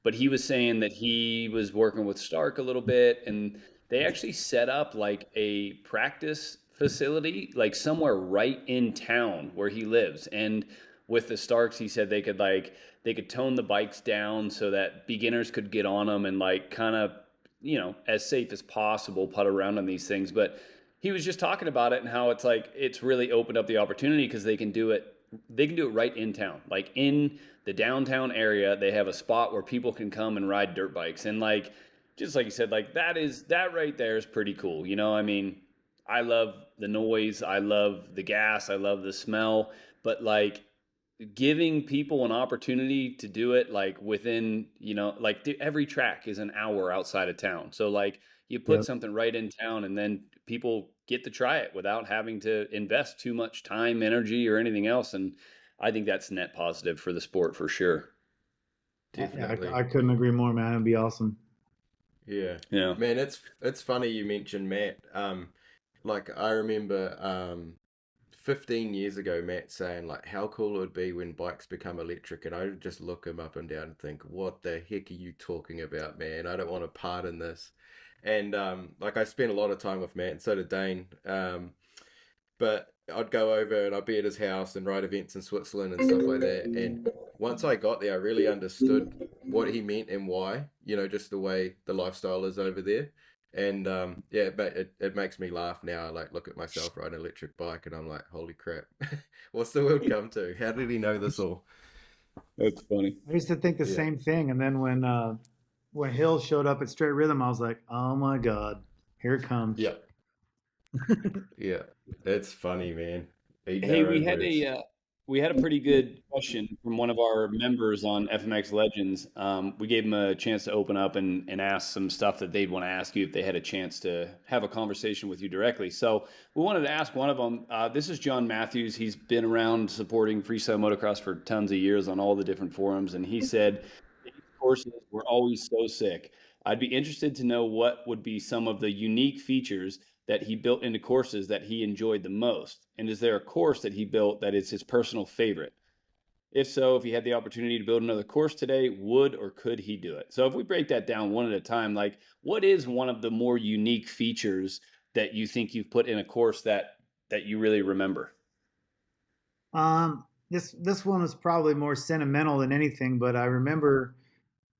but he was saying that he was working with Stark a little bit, and they actually set up like a practice facility like somewhere right in town where he lives. And with the Starks, he said they could tone the bikes down so that beginners could get on them and like kind of as safe as possible putt around on these things. But he was just talking about it and how it's like it's really opened up the opportunity because they can do it right in town, like in the downtown area. They have a spot where people can come and ride dirt bikes, and like just like you said, like that right there is pretty cool. I mean, I love the noise, I love the gas, I love the smell, but like giving people an opportunity to do it like within like every track is an hour outside of town, so like you put Yep. something right in town and then people get to try it without having to invest too much time, energy, or anything else. And I think that's net positive for the sport for sure. Yeah, Definitely. I couldn't agree more, man. It'd be awesome. Yeah. Yeah. Man, it's funny you mentioned Matt. Like I remember 15 years ago Matt saying like how cool it would be when bikes become electric, and I would just look him up and down and think, what the heck are you talking about, man? I don't want to part in this. And like I spent a lot of time with Matt, and so did Dane. But I'd go over and I'd be at his house and ride events in Switzerland and stuff like that. And once I got there, I really understood what he meant and why, just the way the lifestyle is over there. And yeah, but it makes me laugh now. I like look at myself riding an electric bike and I'm like, holy crap, what's the world come to? How did he know this all? That's funny. I used to think the Yeah, same thing, and then when Hill showed up at Straight Rhythm, I was like, oh my god, here it comes. yeah, yeah. It's funny, man. Eating Hey, our own words. we had a pretty good question from one of our members on FMX Legends. We gave them a chance to open up and ask some stuff that they'd want to ask you if they had a chance to have a conversation with you directly. So we wanted to ask one of them. This is John Matthews. He's been around supporting freestyle motocross for tons of years on all the different forums, and he said courses were always so sick. I'd be interested to know what would be some of the unique features that he built into courses that he enjoyed the most. And is there a course that he built that is his personal favorite? If so, if he had the opportunity to build another course today, would or could he do it? So if we break that down one at a time, like what is one of the more unique features that you think you've put in a course that you really remember? This one was probably more sentimental than anything, but I remember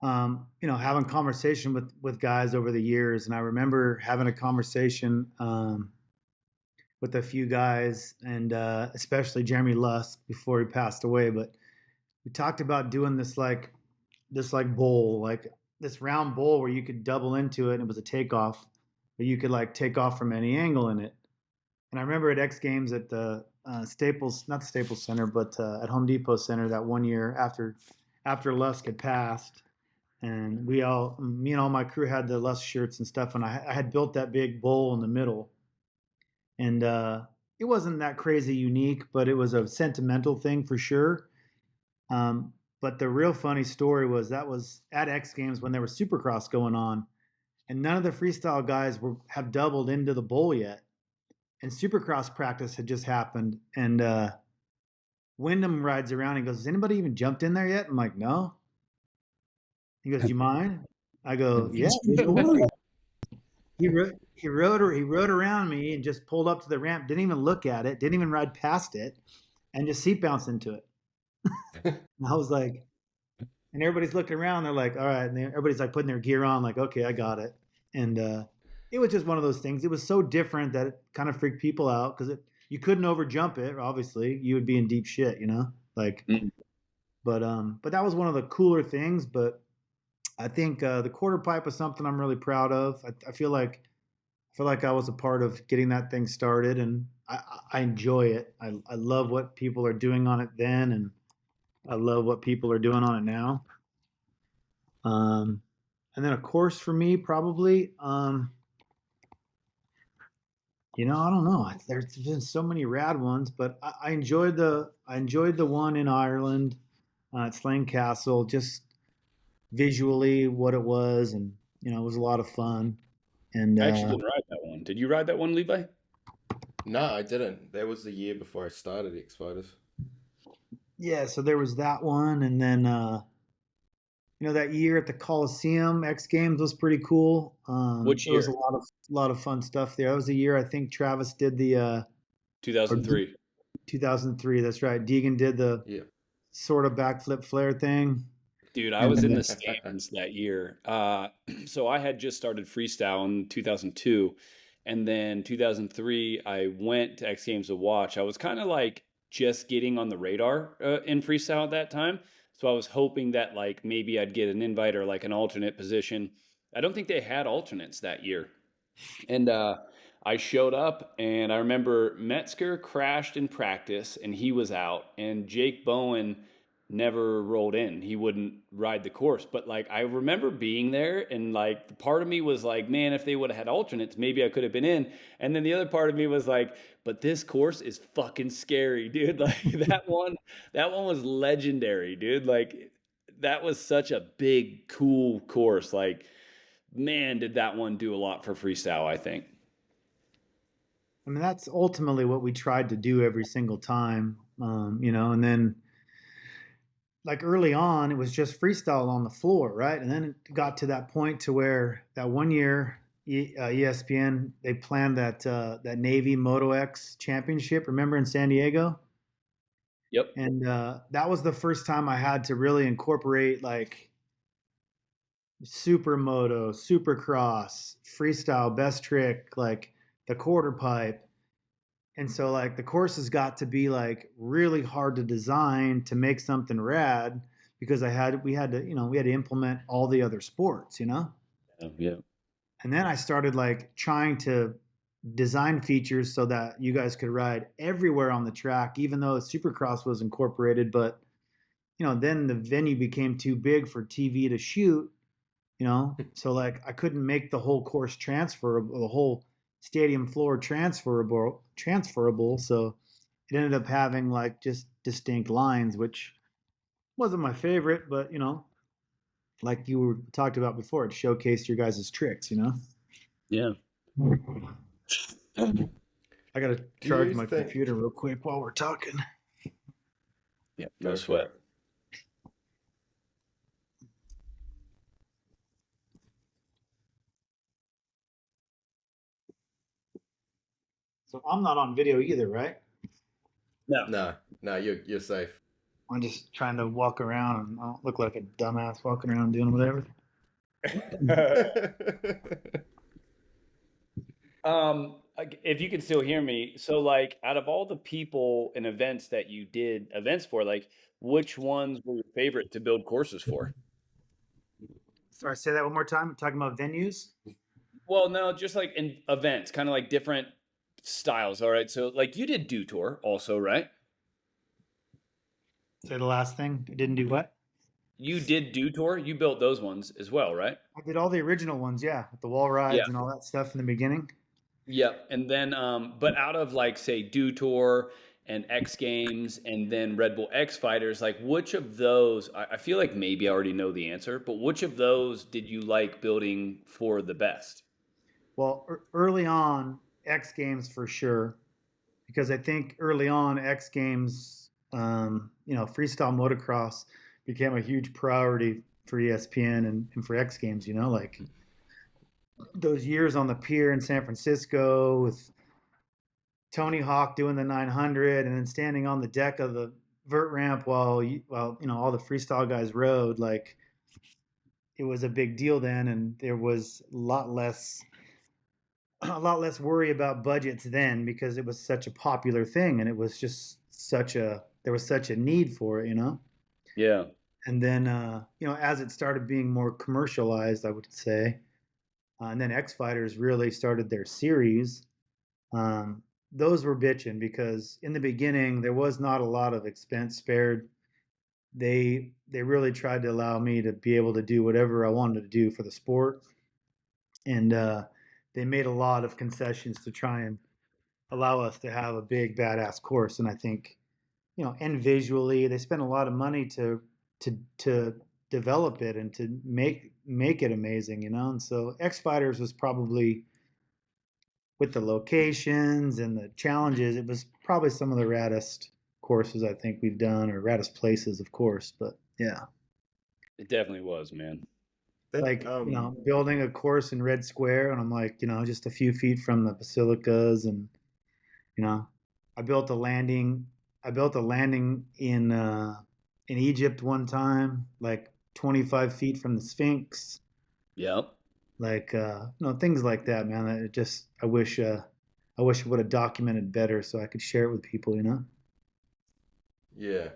having conversation with guys over the years, and I remember having a conversation with a few guys, and especially Jeremy Lusk before he passed away. But we talked about doing this like bowl, like this round bowl where you could double into it, and it was a takeoff, but you could like take off from any angle in it. And I remember at X Games at the Staples, not the Staples Center, but at Home Depot Center that one year after Lusk had passed, and me and all my crew had the Lusk shirts and stuff, and I had built that big bowl in the middle, and it wasn't that crazy unique, but it was a sentimental thing for sure. But the real funny story was that was at X Games when there was Supercross going on, and none of the freestyle guys have doubled into the bowl yet. And Supercross practice had just happened, and Wyndham rides around and goes, "Has anybody even jumped in there yet?" I'm like, "No." He goes, "Do you mind?" I go, "Yeah, dude, no worries." He rode around me and just pulled up to the ramp. Didn't even look at it. Didn't even ride past it, and just seat bounced into it. And I was like, and everybody's looking around. They're like, "All right." And everybody's like putting their gear on. Like, "Okay, I got it." And it was just one of those things. It was so different that it kind of freaked people out because you couldn't over jump it. Obviously, you would be in deep shit, like. Mm. But that was one of the cooler things. But I think the quarter pipe was something I'm really proud of. I feel like I was a part of getting that thing started, and I enjoy it. I love what people are doing on it then, and I love what people are doing on it now. And then a course for me, probably, I don't know. There's been so many rad ones, but I enjoyed the one in Ireland at Slane Castle, just visually what it was, and it was a lot of fun. And I actually didn't ride that one. Did you ride that one, Levi? No, I didn't. That was the year before I started X Fighters. yeah, so there was that one, and then that year at the Coliseum X Games was pretty cool. Which There was a year? lot of fun stuff there. That was the year I think Travis did the or 2003. 2003. That's right. Deegan did the Yeah. sort of backflip flare thing, Dude, I and was in then the stands that year. So I had just started freestyle in 2002, and then 2003 I went to X Games to watch. I was kind of like just getting on the radar in freestyle at that time, so I was hoping that like maybe I'd get an invite or like an alternate position. I don't think they had alternates that year, and I showed up, and I remember Metzger crashed in practice, and he was out, and Jake Bowen never rolled in. He wouldn't ride the course. But like I remember being there, and like part of me was like, man, if they would have had alternates, maybe I could have been in. And then the other part of me was like, but this course is fucking scary, dude. Like that one was legendary, dude. Like that was such a big, cool course. Like, man, did that one do a lot for freestyle, I think. I mean that's ultimately what we tried to do every single time. And then like early on, it was just freestyle on the floor, right? And then it got to that point to where that one year, ESPN they planned that Navy Moto X Championship. Remember in San Diego? Yep. And that was the first time I had to really incorporate like supermoto, supercross, freestyle, best trick, like the quarter pipe. And so like the courses got to be like really hard to design to make something rad because we had to implement all the other sports. Yeah. And then I started like trying to design features so that you guys could ride everywhere on the track, even though Supercross was incorporated. But then the venue became too big for TV to shoot. So like I couldn't make the whole course transferable, the whole stadium floor transferable. So it ended up having like just distinct lines, which wasn't my favorite, but like you were talked about before, it showcased your guys' tricks. Yeah. I gotta Do charge you my think? computer real quick while we're talking. Yeah. No Go for sweat. it. So I'm not on video either, right? No. No, no, you're safe. I'm just trying to walk around and I don't look like a dumbass walking around doing whatever. Like, if you can still hear me, so like out of all the people and events that you did events for, like which ones were your favorite to build courses for? Sorry, say that one more time. I'm talking about venues. Well, no, just like in events, kind of like different styles. All right. So like you did Do Tour also, right? Say the last thing. I didn't do what? You did Do Tour. You built those ones as well, right? I did all the original ones, yeah, with the wall rides Yeah. and all that stuff in the beginning. Yep. And then, but out of like say Do Tour and X Games and then Red Bull X Fighters, like which of those, I feel like maybe I already know the answer, but which of those did you like building for the best? Well, early on, X Games for sure, because I think early on X Games, freestyle motocross became a huge priority for ESPN and for X Games. Like those years on the pier in San Francisco with Tony Hawk doing the 900 and then standing on the deck of the vert ramp while all the freestyle guys rode. Like it was a big deal then, and there was a lot less worry about budgets then because it was such a popular thing and it was just there was such a need for it. Yeah. And then as it started being more commercialized, I would say, and then X Fighters really started their series. Um, those were bitching because in the beginning there was not a lot of expense spared. They really tried to allow me to be able to do whatever I wanted to do for the sport, and they made a lot of concessions to try and allow us to have a big badass course. And I think and visually they spent a lot of money to develop it and to make it amazing. And so X Fighters was probably, with the locations and the challenges, it was probably some of the raddest courses I think we've done, or raddest places, of course. But yeah, It definitely was, man. That like building a course in Red Square, and I'm like, just a few feet from the basilicas, and you know, I built a landing. I built a landing in Egypt one time, like 25 feet from the Sphinx, Yep. like things like that, man. I wish it would have documented better so I could share it with people. Yeah.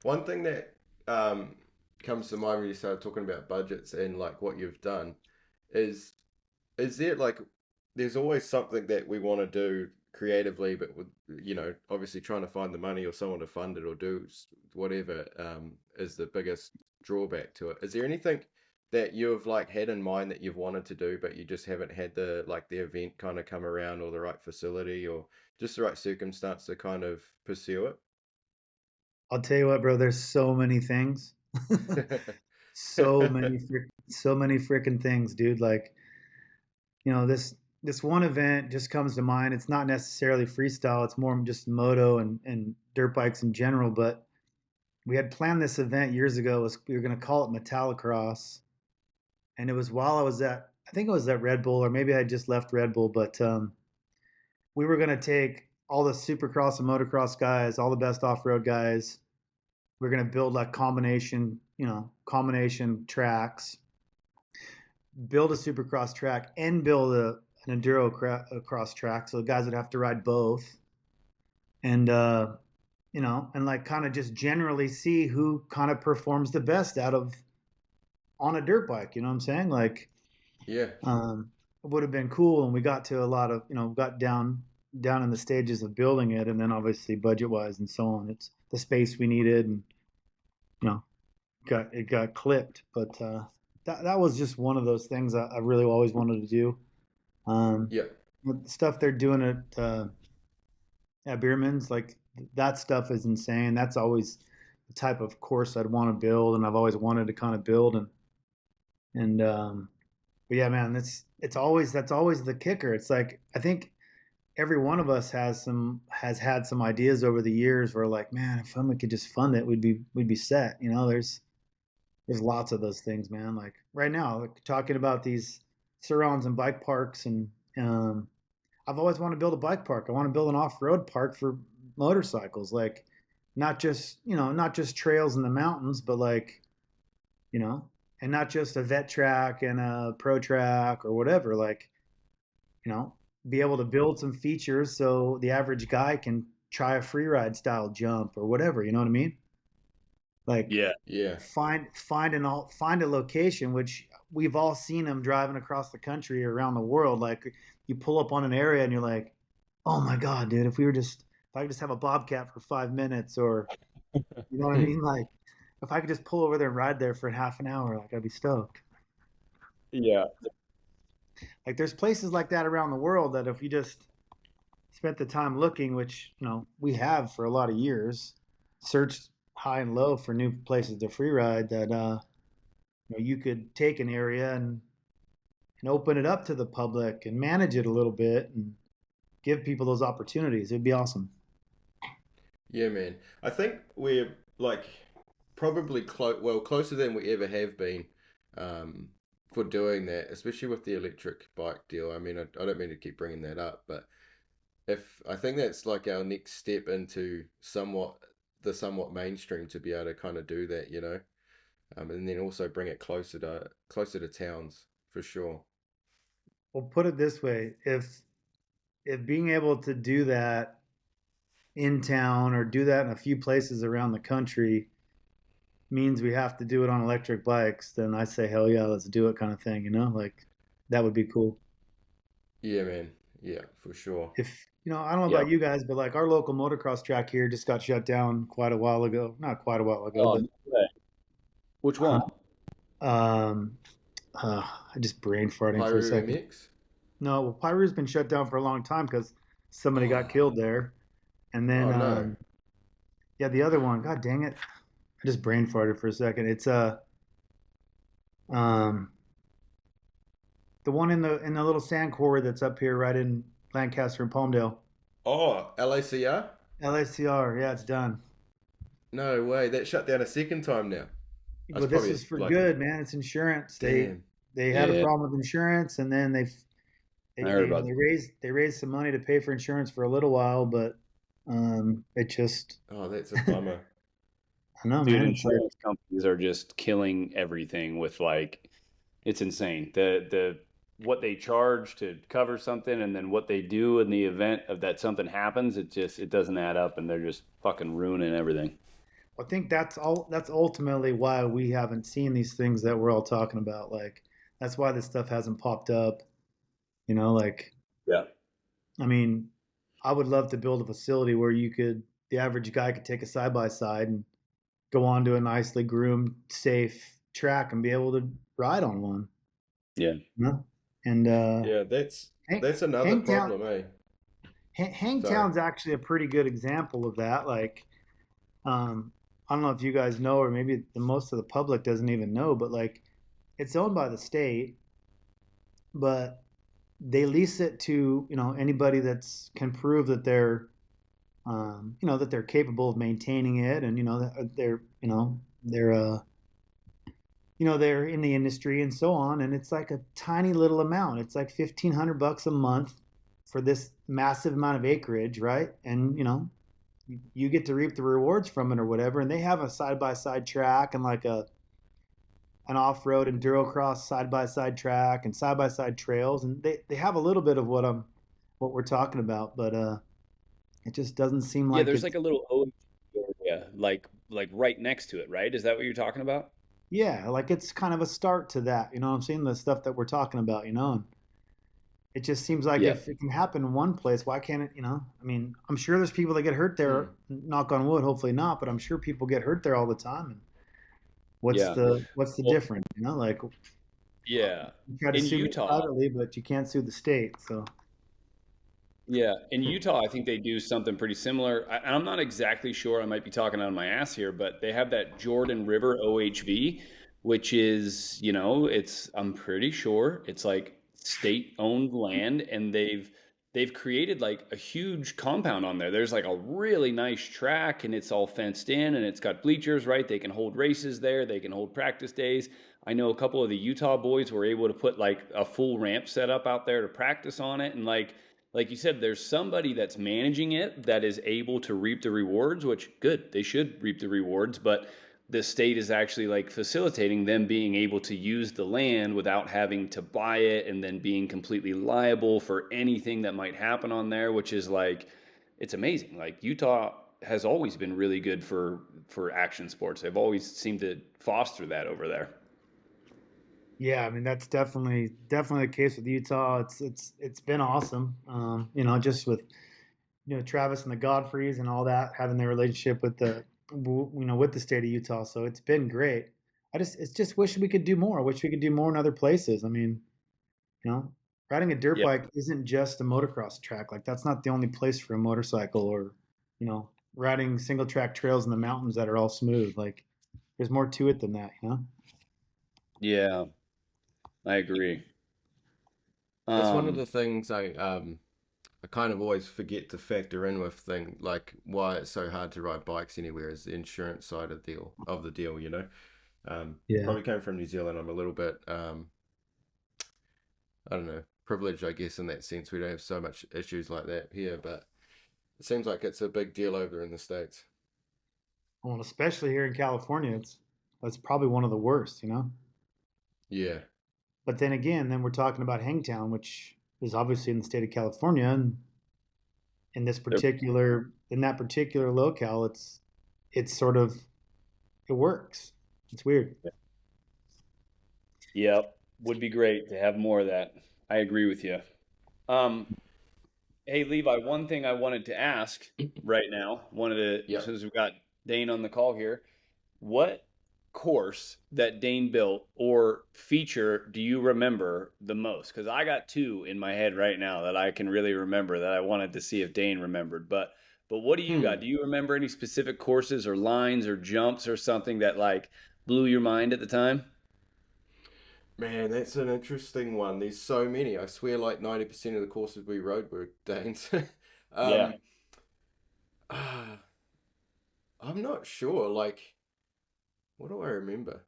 One thing that um, comes to mind when you start talking about budgets and like what you've done is there like there's always something that we want to do creatively, but with obviously trying to find the money or someone to fund it or do whatever is the biggest drawback to it. Is there anything that you've like had in mind that you've wanted to do, but you just haven't had the event kind of come around or the right facility or just the right circumstance to kind of pursue I'll tell you what, bro. There's so many things, it? so many freaking things, dude. Like this one event just comes to mind. It's not necessarily freestyle. It's more just moto and dirt bikes in general. But we had planned this event years ago. We were going to call it Metallicross, and it was while I think it was at Red Bull, or maybe I had just left Red Bull. But we were going to take all the supercross and motocross guys, all the best off-road guys. We're going to build like combination tracks, build a supercross track, and build an enduro cross track. So the guys would have to ride both, and and like kind of just generally see who kind of performs the best out of on a dirt bike. You know what I'm saying? Like, Yeah. it would have been cool, and we got to a lot of got down in the stages of building it, and then obviously budget wise and so on, it's the space we needed, and you know got clipped, but that was just one of those things I really always wanted to do. Um, Yeah. the stuff they're doing at Beerman's, like that stuff is insane. That's always the type of course I'd want to build, and I've always wanted to kind of build. And but yeah, man, that's always the kicker. It's like I think every one of us has had some ideas over the years where like, man, if someone could just fund it, we'd be set. There's lots of those things, man. Like right now, like talking about these surrounds and bike parks, and um, I've always wanted to build a bike park. I want to build an off-road park for motorcycles, like not just trails in the mountains, but like you know, and not just a vet track and a pro track or whatever. Like you know, be able to build some features so the average guy can try a free ride style jump or whatever. You know what I mean? Like Yeah. Yeah. find a location, which we've all seen them driving across the country or around the world. Like you pull up on an area and you're like, oh my god, dude, if I could just have a bobcat for 5 minutes, or you know what I mean, like if I could just pull over there and ride there for half an hour, like I'd be stoked. Yeah. Like there's places like that around the world that if you just spent the time looking, which we have for a lot of years, searched high and low for new places to free ride that you could take an area and open it up to the public and manage it a little bit and give people those opportunities. It'd be awesome. Yeah, man. I think we're like probably closer than we ever have been um, for doing that, especially with the electric bike deal. I mean, I don't mean to keep bringing that up, but if I think that's like our next step into somewhat mainstream to be able to kind of do that, and then also bring it closer to towns for sure. Well, put it this way: if being able to do that in town or do that in a few places around the country means we have to do it on electric bikes, then I say hell yeah, let's do it, kind of thing. Like that would be cool. Yeah, man. Yeah, for sure. If I don't know Yeah. about you guys, but like our local motocross track here just got shut down quite a while ago. Not quite a while ago, Oh, but no way. Which one? um, I just brain farting for a Pyro second. MX? No, well, Pyru's been shut down for a long time because somebody got Oh, killed there, and then oh no. yeah, the other one. God dang it! I just brain farted for a second. It's um the one in the little sand quarry that's up here, right in Lancaster and Palmdale. Oh, LACR? LACR, yeah, it's done. No way. That shut down a second time now. That's But this probably is for like, good, man. It's insurance. They damn. they had a Yeah, problem with insurance, and then I heard they about. raised some money to pay for insurance for a little while, but it just Oh, that's a bummer. I know, Dude, man. It's like insurance companies are just killing everything with like it's insane. The what they charge to cover something and then what they do in the event of that something happens, it doesn't add up and they're just fucking ruining everything. I think that's ultimately why we haven't seen these things that we're all talking about. Like that's why this stuff hasn't popped up. Like Yeah. I mean, I would love to build a facility where the average guy could take a side by side and go onto a nicely groomed, safe track and be able to ride on one. Yeah. You know? And Yeah, that's Hang, that's another Hangtown, problem, eh? Sorry. Hangtown's actually a pretty good example of that. Like, um, I don't know if you guys know, or maybe most of the public doesn't even know, but like, it's owned by the state, but they lease it to anybody that's can prove that they're capable of maintaining it, and that they're in the industry and so on. And it's like a tiny little amount. It's like $1,500 a month for this massive amount of acreage, right? And you get to reap the rewards from it or whatever. And they have a side by side track and like an off road enduro cross side by side track and side by side trails, and they have a little bit of what we're talking about, but it just doesn't seem Yeah, like there's it's like a little OG area like right next to it, right? Is that what you're talking about? yeah, like it's kind of a start to that. You know what I'm saying? The stuff that we're talking about, and it just seems like Yeah. if it can happen in one place, why can't it? I mean, I'm sure there's people that get hurt there. Hmm. Knock on wood, hopefully not, but I'm sure people get hurt there all the time. And Yeah. what's the Well, difference? Like yeah. you try to In sue me Utah, privately, but you can't sue the state. So yeah, in Utah, I think they do something pretty similar. I'm not exactly sure. I might be talking out of my ass here, but they have that Jordan River OHV, which is, I'm pretty sure it's like state-owned land, and they've created like a huge compound on there. There's like a really nice track, and it's all fenced in, and it's got bleachers, right? They can hold races there. They can hold practice days. I know a couple of the Utah boys were able to put like a full ramp set up out there to practice on it, and like you said, there's somebody that's managing it that is able to reap the rewards, which good, they should reap the rewards, but the state is actually like facilitating them being able to use the land without having to buy it and then being completely liable for anything that might happen on there, which is like it's amazing. Like Utah has always been really good for action sports. They've always seemed to foster that over there. yeah, I mean that's definitely the case with Utah. It's been awesome. Just with Travis and the Godfreys and all that having their relationship with with the state of Utah. So it's been great. It's just wish we could do more. I wish we could do more in other places. I mean, you know, riding a dirt Yeah. bike isn't just a motocross track. Like that's not the only place for a motorcycle or, you know, riding single track trails in the mountains that are all smooth. Like there's more to it than that, you know? Yeah, I agree. That's one of Um, the things I kind of always forget to factor in with thing like why it's so hard to ride bikes anywhere is the insurance side of the deal, you know. Yeah. Probably came from New Zealand. I'm a little bit I don't know, privileged, I guess, in that sense. We don't have so much issues like that here, but it seems like it's a big deal over in the States. Well, especially here in California, that's probably one of the worst, you know? Yeah, But then again, then we're talking about Hangtown, which is obviously in the state of California, and in that particular locale, it's sort of it works. It's weird. yep, would be great to have more of that. I agree with you. Um, Hey Levi, one thing I wanted to ask right now, yep. since we've got Dane on the call here, what course that Dane built or feature do you remember the most? Because I got two in my head right now that I can really remember that I wanted to see if Dane remembered. But what do you got? Hmm. Do you remember any specific courses or lines or jumps or something that like blew your mind at the time? Man, that's an interesting one. There's so many. I swear, like 90% of the courses we rode were Danes. Yeah, um, ah, I'm not sure. Like, what do I remember?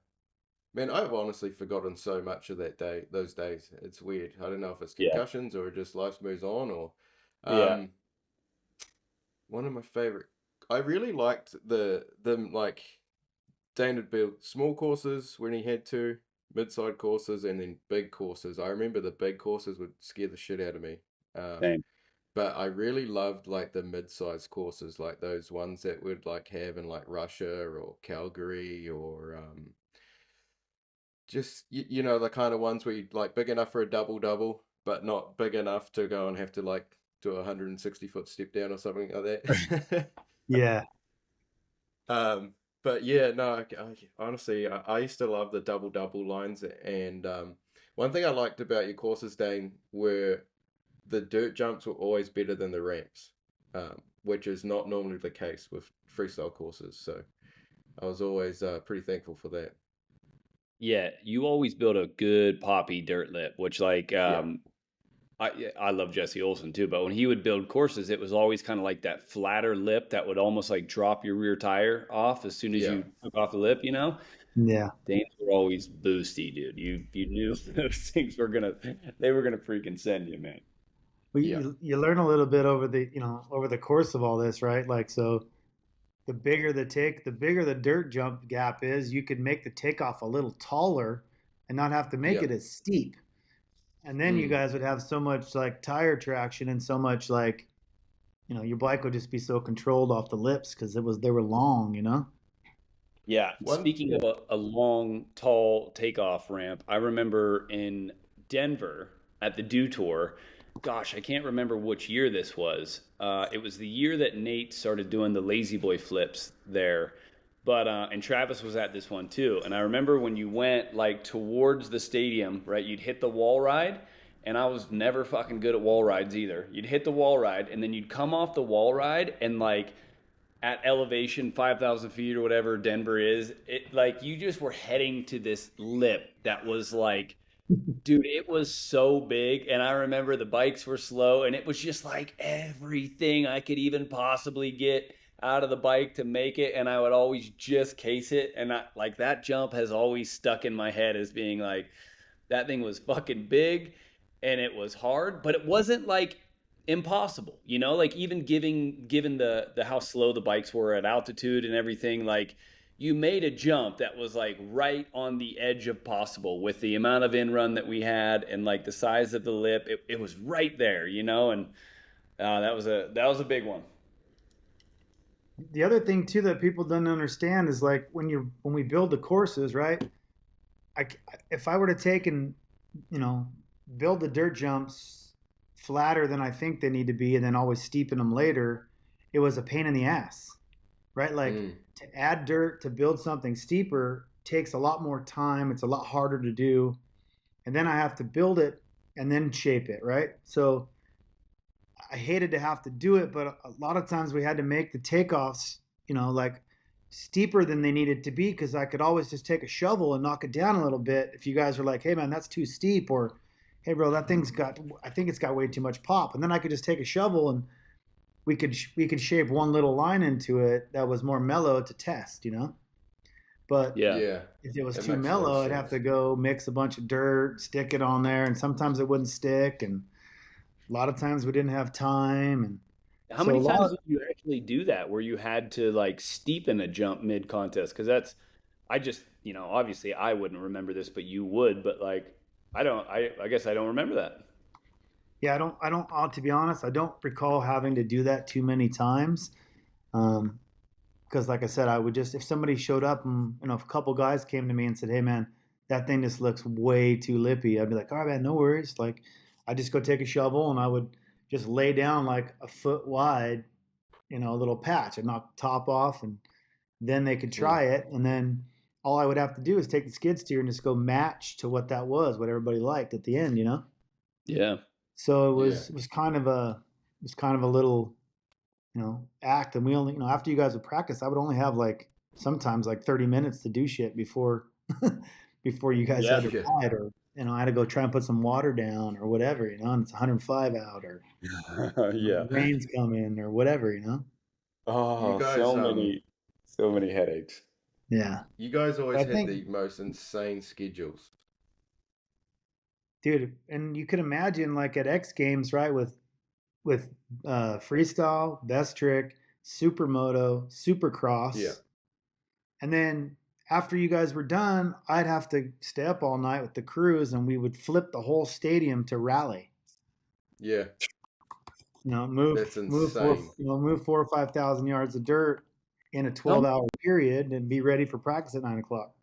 Man, I've honestly forgotten so much of that day, those days. It's weird. I don't know if it's yeah, concussions or just life moves on or yeah, um one of my favorite I really liked the them like Dane would build small courses when he had to, mid-side courses and then big courses. I remember the big courses would scare the shit out of me. Um same. but I really loved like the mid-sized courses, like those ones that would like have in like Russia or Calgary or just you know the kind of ones where you like big enough for a double double, but not big enough to go and have to like do a 160-foot step down or something like that. Yeah. But yeah, no, honestly, I used to love the double double lines, and one thing I liked about your courses, Dane, were the dirt jumps were always better than the ramps, which is not normally the case with freestyle courses. So I was always pretty thankful for that. Yeah, you always build a good poppy dirt lip, which like Yeah, I love Jesse Olson too, but when he would build courses, it was always kind of like that flatter lip that would almost like drop your rear tire off as soon as yeah. you took off the lip, you know? Yeah. Danes were always boosty, dude. You knew those things were gonna they were gonna freaking send you, man. Well, Yeah. you learn a little bit over the course of all this, right? Like, so the bigger the dirt jump gap is, you could make the takeoff a little taller and not have to make Yeah. it as steep. And then you Mm. guys would have so much like tire traction and so much like, your bike would just be so controlled off the lips because they were long, you know? Yeah, One. speaking of a long, tall takeoff ramp, I remember in Denver at the Dew Tour. Gosh, I can't remember which year this was. It was the year that Nate started doing the lazy boy flips there. But and Travis was at this one too. And I remember when you went like towards the stadium, right? You'd hit the wall ride, and I was never fucking good at wall rides either. You'd hit the wall ride, and then you'd come off the wall ride, and like at elevation 5,000 feet or whatever Denver is, it like you just were heading to this lip that was like, dude, it was so big. And I remember the bikes were slow, and it was just like everything I could even possibly get out of the bike to make it. And I would always just case it. And like that jump has always stuck in my head as being like, that thing was fucking big and it was hard, but it wasn't like impossible, you know? Like even given the how slow the bikes were at altitude and everything, like you made a jump that was like right on the edge of possible with the amount of in run that we had and like the size of the lip. It was right there, you know, and that was a big one. The other thing too that people don't understand is like when we build the courses, right? I, if I were to take and you know build the dirt jumps flatter than I think they need to be, and then always steepen them later, it was a pain in the ass, right? Like Mm. to add dirt to build something steeper takes a lot more time. It's a lot harder to do, and then I have to build it and then shape it, right? So I hated to have to do it, but a lot of times we had to make the takeoffs, like steeper than they needed to be because I could always just take a shovel and knock it down a little bit if you guys were like, "Hey man, that's too steep," or "Hey bro, I think it's got way too much pop," and then I could just take a shovel and we could shape one little line into it that was more mellow to test. But Yeah. Yeah, if it was it too makes a lot of mellow, I'd have to sense. go mix a bunch of dirt, stick it on there, and sometimes it wouldn't stick, and a lot of times we didn't have time, and How so a many lot times of did you actually do that where you had to like steepen a jump mid contest? Because that's, I just, obviously I wouldn't remember this, but you would. But like, I guess I don't remember that. yeah, to be honest, I don't recall having to do that too many times. Um, because like I said, I would just if somebody showed up and if a couple guys came to me and said, "Hey man, that thing just looks way too lippy," I'd be like, "All right, man, no worries." Like, I just go take a shovel and I would just lay down like a foot wide, a little patch and knock the top off, and then they could Mm. try it, and then all I would have to do is take the skid steer and just go match to what that was, what everybody liked at the end. Yeah. So it Yeah. was it was kind of a it was kind of a little act. And we only, after you guys would practice, I would only have like sometimes like 30 minutes to do shit before before you guys Yeah. had to Yeah. ride, or I had to go try and put some water down or whatever, and it's 105 out, or Yeah. rain's coming or whatever. You Oh, guys, so many headaches. Yeah. you guys But always I had think, the most insane schedules. dude, and you could imagine like at X Games, right, with freestyle, best trick, supermoto, Yeah. supercross. And then after you guys were done, I'd have to stay up all night with the crews, and we would flip the whole stadium to rally. Yeah. Move That's move four insane. move 4 or 5 thousand yards of dirt in a How 12-hour period, and be ready for practice at 9 o'clock.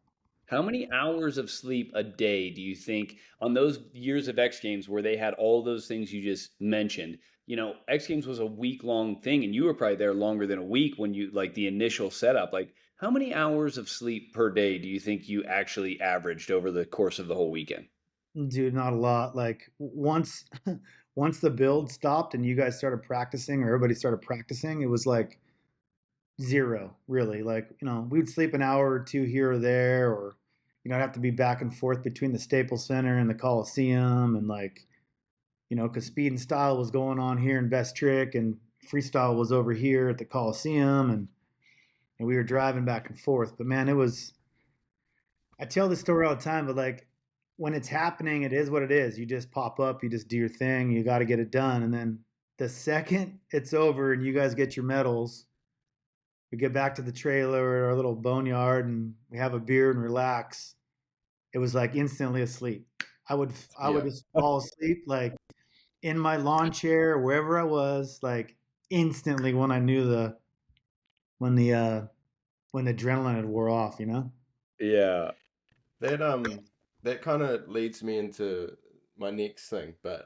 How many hours of sleep a day do you think on those years of X Games where they had all those things you just mentioned? X Games was a week long thing, and you were probably there longer than a week when you like the initial setup. Like, how many hours of sleep per day do you think you actually averaged over the course of the whole weekend? Dude, not a lot. Like once once the build stopped and you guys started practicing, or everybody started practicing, it was like zero, really. Like, we'd sleep an hour or two here or there, or I'd have to be back and forth between the Staples Center and the Coliseum, and like, because speed and style was going on here in Best Trick, and freestyle was over here at the Coliseum, and we were driving back and forth. But man, I tell this story all the time, but like when it's happening, it is what it is. You just pop up, you just do your thing, you got to get it done. And then the second it's over and you guys get your medals, we get back to the trailer or our little boneyard and we have a beer and relax. It was like instantly asleep. I would Yeah. just fall asleep like in my lawn chair, wherever I was, like instantly when I knew when the uh when the adrenaline had wore off. Yeah. That that kind of leads me into my next thing, but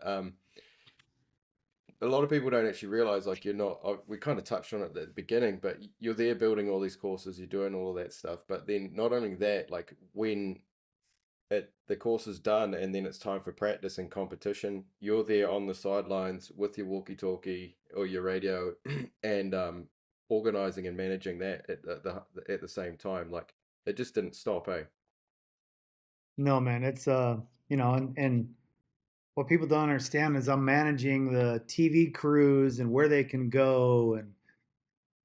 a lot of people don't actually realize like you're not. We kind of touched on it at the beginning, but you're there building all these courses, you're doing all of that stuff. But then not only that, like when the course is done and then it's time for practice and competition, you're there on the sidelines with your walkie-talkie or your radio, and organizing and managing that at the same time. Like it just didn't stop, eh? No, man, it's and what people don't understand is I'm managing the TV crews and where they can go, and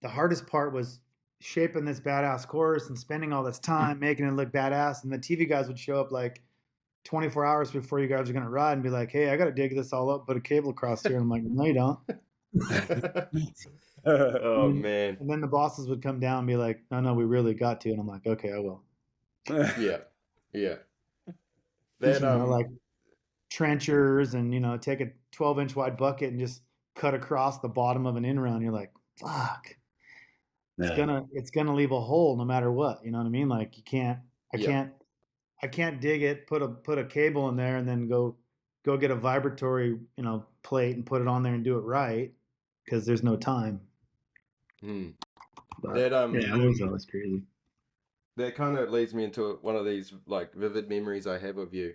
the hardest part was shaping this badass course and spending all this time making it look badass. And the TV guys would show up like 24 hours before you guys are gonna ride and be like, "Hey, I got to dig this all up, put a cable across here." And I'm like, "No, you don't." Oh man. And then the bosses would come down and be like, "No, no, we really got to." And I'm like, "Okay, I will." Yeah. Yeah. Because That like trenchers, and take a 12-inch wide bucket and just cut across the bottom of an in run. You're like, fuck, it's Yeah. gonna leave a hole no matter what. You know what I mean? Like you can't, I yeah. can't, I can't dig it, put a cable in there, and then go get a vibratory plate and put it on there and do it right, because there's no time. Hmm. But That yeah, it was always crazy. that kind of leads me into one of these like vivid memories I have of you.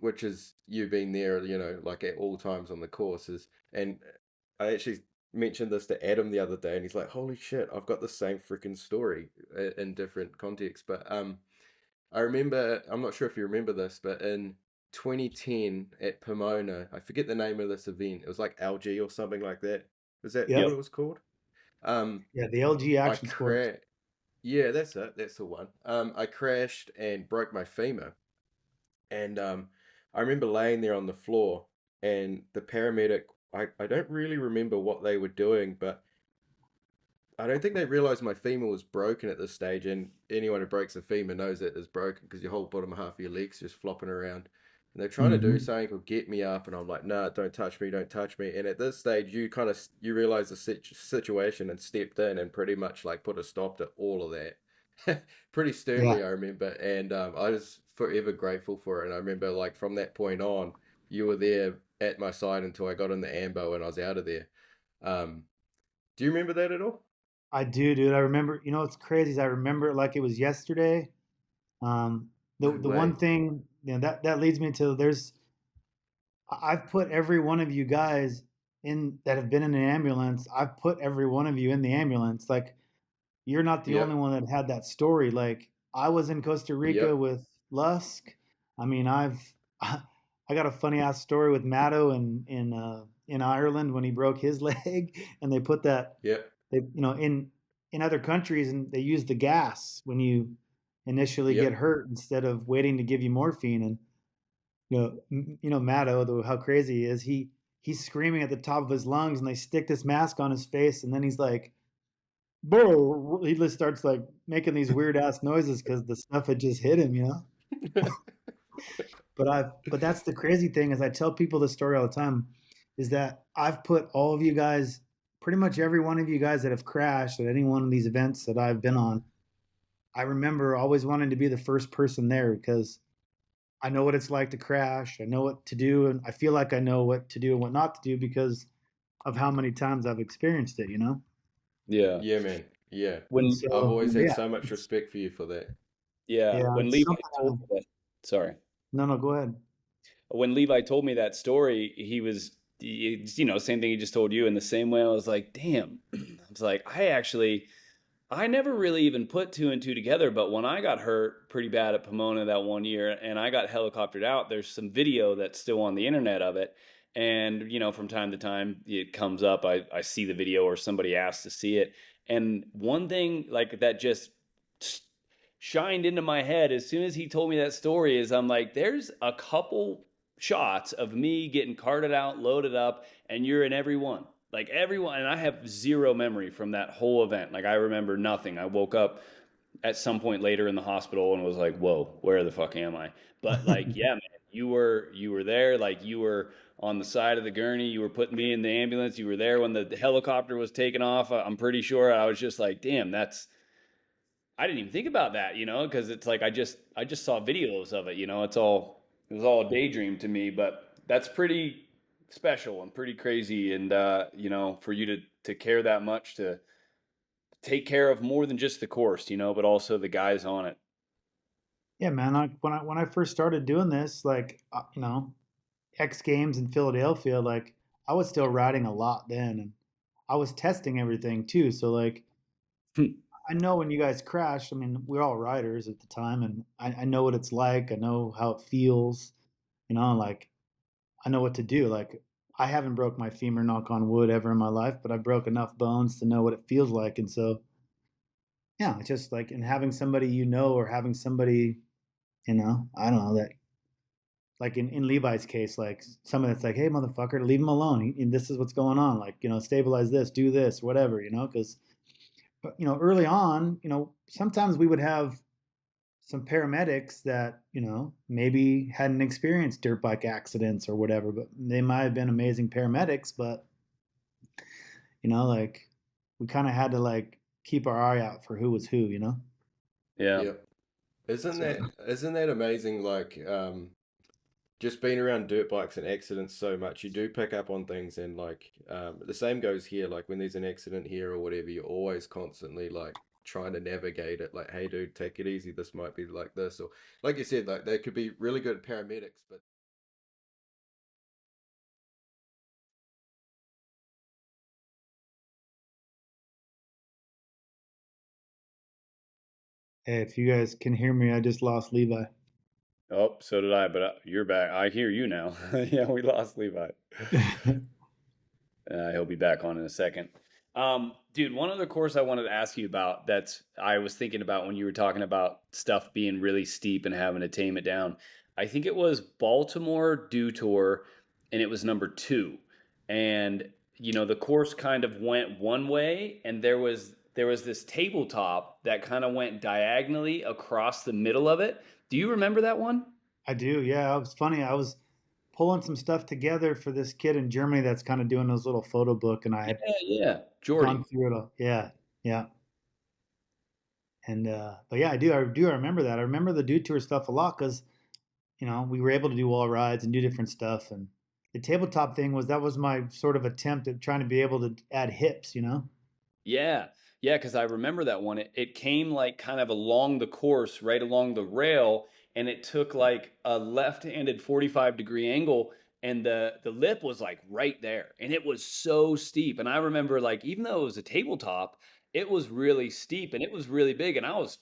which is you being there, like at all times on the courses. And I actually mentioned this to Adam the other day, and he's like, "Holy shit, I've got the same freaking story in different contexts." But I remember, I'm not sure if you remember this, but in 2010 at Pomona, I forget the name of this event. It was like LG or something like that. Was that Yep. what it was called? Um, Yeah, the LG I Action Sports. cra Yeah, that's it. That's the one. I crashed and broke my femur, and I remember laying there on the floor, and the paramedic. I don't really remember what they were doing, but I don't think they realized my femur was broken at this stage, and anyone who breaks a femur knows that it's broken because your whole bottom half of your leg's just flopping around. And they're trying to do Hmm. something or get me up, and I'm like, "Nah, don't touch me, don't touch me." And at this stage, you realize the situation and stepped in and pretty much like put a stop to all of that, pretty Yeah. sternly, I remember. And I was forever grateful for it. And I remember like from that point on, you were there at my side until I got in the ambo and I was out of there. Um, do you remember that at all? I do, dude. I remember. You know what's crazy is I remember it like it was yesterday. Um, No the one way. thing, that leads me to I've put every one of you guys in that have been in an ambulance. I've put every one of you in the ambulance. Like you're not the only Yep. one that had that story. Like I was in Costa Rica Yep. with Lusk. I mean, I got a funny ass story with Matto in Ireland when he broke his leg, and they put that Yep. they in other countries, and they use the gas when you initially get Yep. hurt instead of waiting to give you morphine. And Matto, how crazy he is. He's screaming at the top of his lungs, and they stick this mask on his face, and then he's like, "Bro!" He just starts like making these weird ass noises because the stuff had just hit him. But that's the crazy thing is I tell people this story all the time, is that I've put all of you guys, pretty much every one of you guys that have crashed at any one of these events that I've been on. I remember always wanting to be the first person there because I know what it's like to crash. I know what to do, and I feel like I know what to do and what not to do because of how many times I've experienced it. Yeah. Yeah, man. Yeah. And When I've so, always had yeah, so much it's respect for you for that. yeah, yeah, when it's Levi something. told me that, sorry. No, no, go ahead. When Levi told me that story, same thing he just told you in the same way. I was like, damn. I was like, I never really even put two and two together, but when I got hurt pretty bad at Pomona that one year and I got helicoptered out, there's some video that's still on the internet of it. And, from time to time it comes up. I see the video or somebody asks to see it. And one thing like that just shined into my head as soon as he told me that story is I'm like, there's a couple shots of me getting carted out, loaded up, and you're in every one. Like everyone, and I have zero memory from that whole event. Like I remember nothing. I woke up at some point later in the hospital and was like, "Whoa, where the fuck am I?" But like, yeah, man, you were there. Like you were on the side of the gurney. You were putting me in the ambulance. You were there when the helicopter was taking off. I'm pretty sure. I was just like, "Damn, that's." I didn't even think about that, because it's like I just saw videos of it. It was all a daydream to me. But that's pretty special and pretty crazy, and for you to care that much to take care of more than just the course, but also the guys on it. Yeah, man. Like when I first started doing this, like X Games in Philadelphia, like I was still riding a lot then, and I was testing everything too. So like I know when you guys crashed, I mean we're all riders at the time, and I know what it's like. I know how it feels. Like I know what to do. Like I haven't broke my femur, knock on wood, ever in my life, but I broke enough bones to know what it feels like. And so yeah, it's just like, and having somebody or having somebody, I don't know, that like in Levi's case, like someone that's like, hey, motherfucker, leave him alone. This is what's going on. Like, stabilize this, do this, whatever, because, early on, sometimes we would have some paramedics that, maybe hadn't experienced dirt bike accidents or whatever, but they might have been amazing paramedics. But, like we kind of had to like keep our eye out for who was who. Yeah. Yep. Isn't So, that amazing? Like, just being around dirt bikes and accidents so much, you do pick up on things, and like, the same goes here. Like when there's an accident here or whatever, you're always constantly like trying to navigate it. Like, hey, dude, take it easy. This might be like this, or like you said, like they could be really good paramedics, but Hey, if you guys can hear me, I just lost Levi. Oh, so did I, but you're back. I hear you now. Yeah, we lost Levi. He'll be back on in a second. Dude, one other course I wanted to ask you about that's I was thinking about when you were talking about stuff being really steep and having to tame it down. I think it was Baltimore Dew Tour, and it was number two. And the course kind of went one way, and there was this tabletop that kind of went diagonally across the middle of it. Do you remember that one? I do, yeah. It was funny. I was pulling some stuff together for this kid in Germany that's kind of doing those little photo book, and I had Yeah, yeah. gone Jordy. through it all. Yeah, yeah. And but yeah, I remember that. I remember the Dew Tour stuff a lot because we were able to do wall rides and do different stuff. And the tabletop thing was that was my sort of attempt at trying to be able to add hips. Yeah. Yeah, because I remember that one. It came like kind of along the course, right along the rail, and it took like a left-handed 45-degree angle, and the lip was like right there. And it was so steep. And I remember like even though it was a tabletop, it was really steep and it was really big. And I was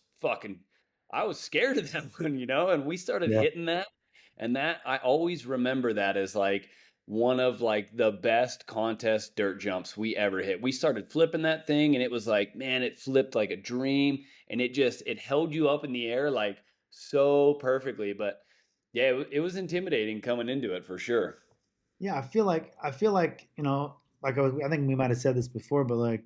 scared of that one. And we started Yeah. hitting that. And that I always remember that as like one of like the best contest dirt jumps we ever hit. We started flipping that thing and it was like, man, it flipped like a dream and it held you up in the air like so perfectly. But yeah, it was intimidating coming into it for sure. Yeah, I feel like, like I think we might have said this before, but like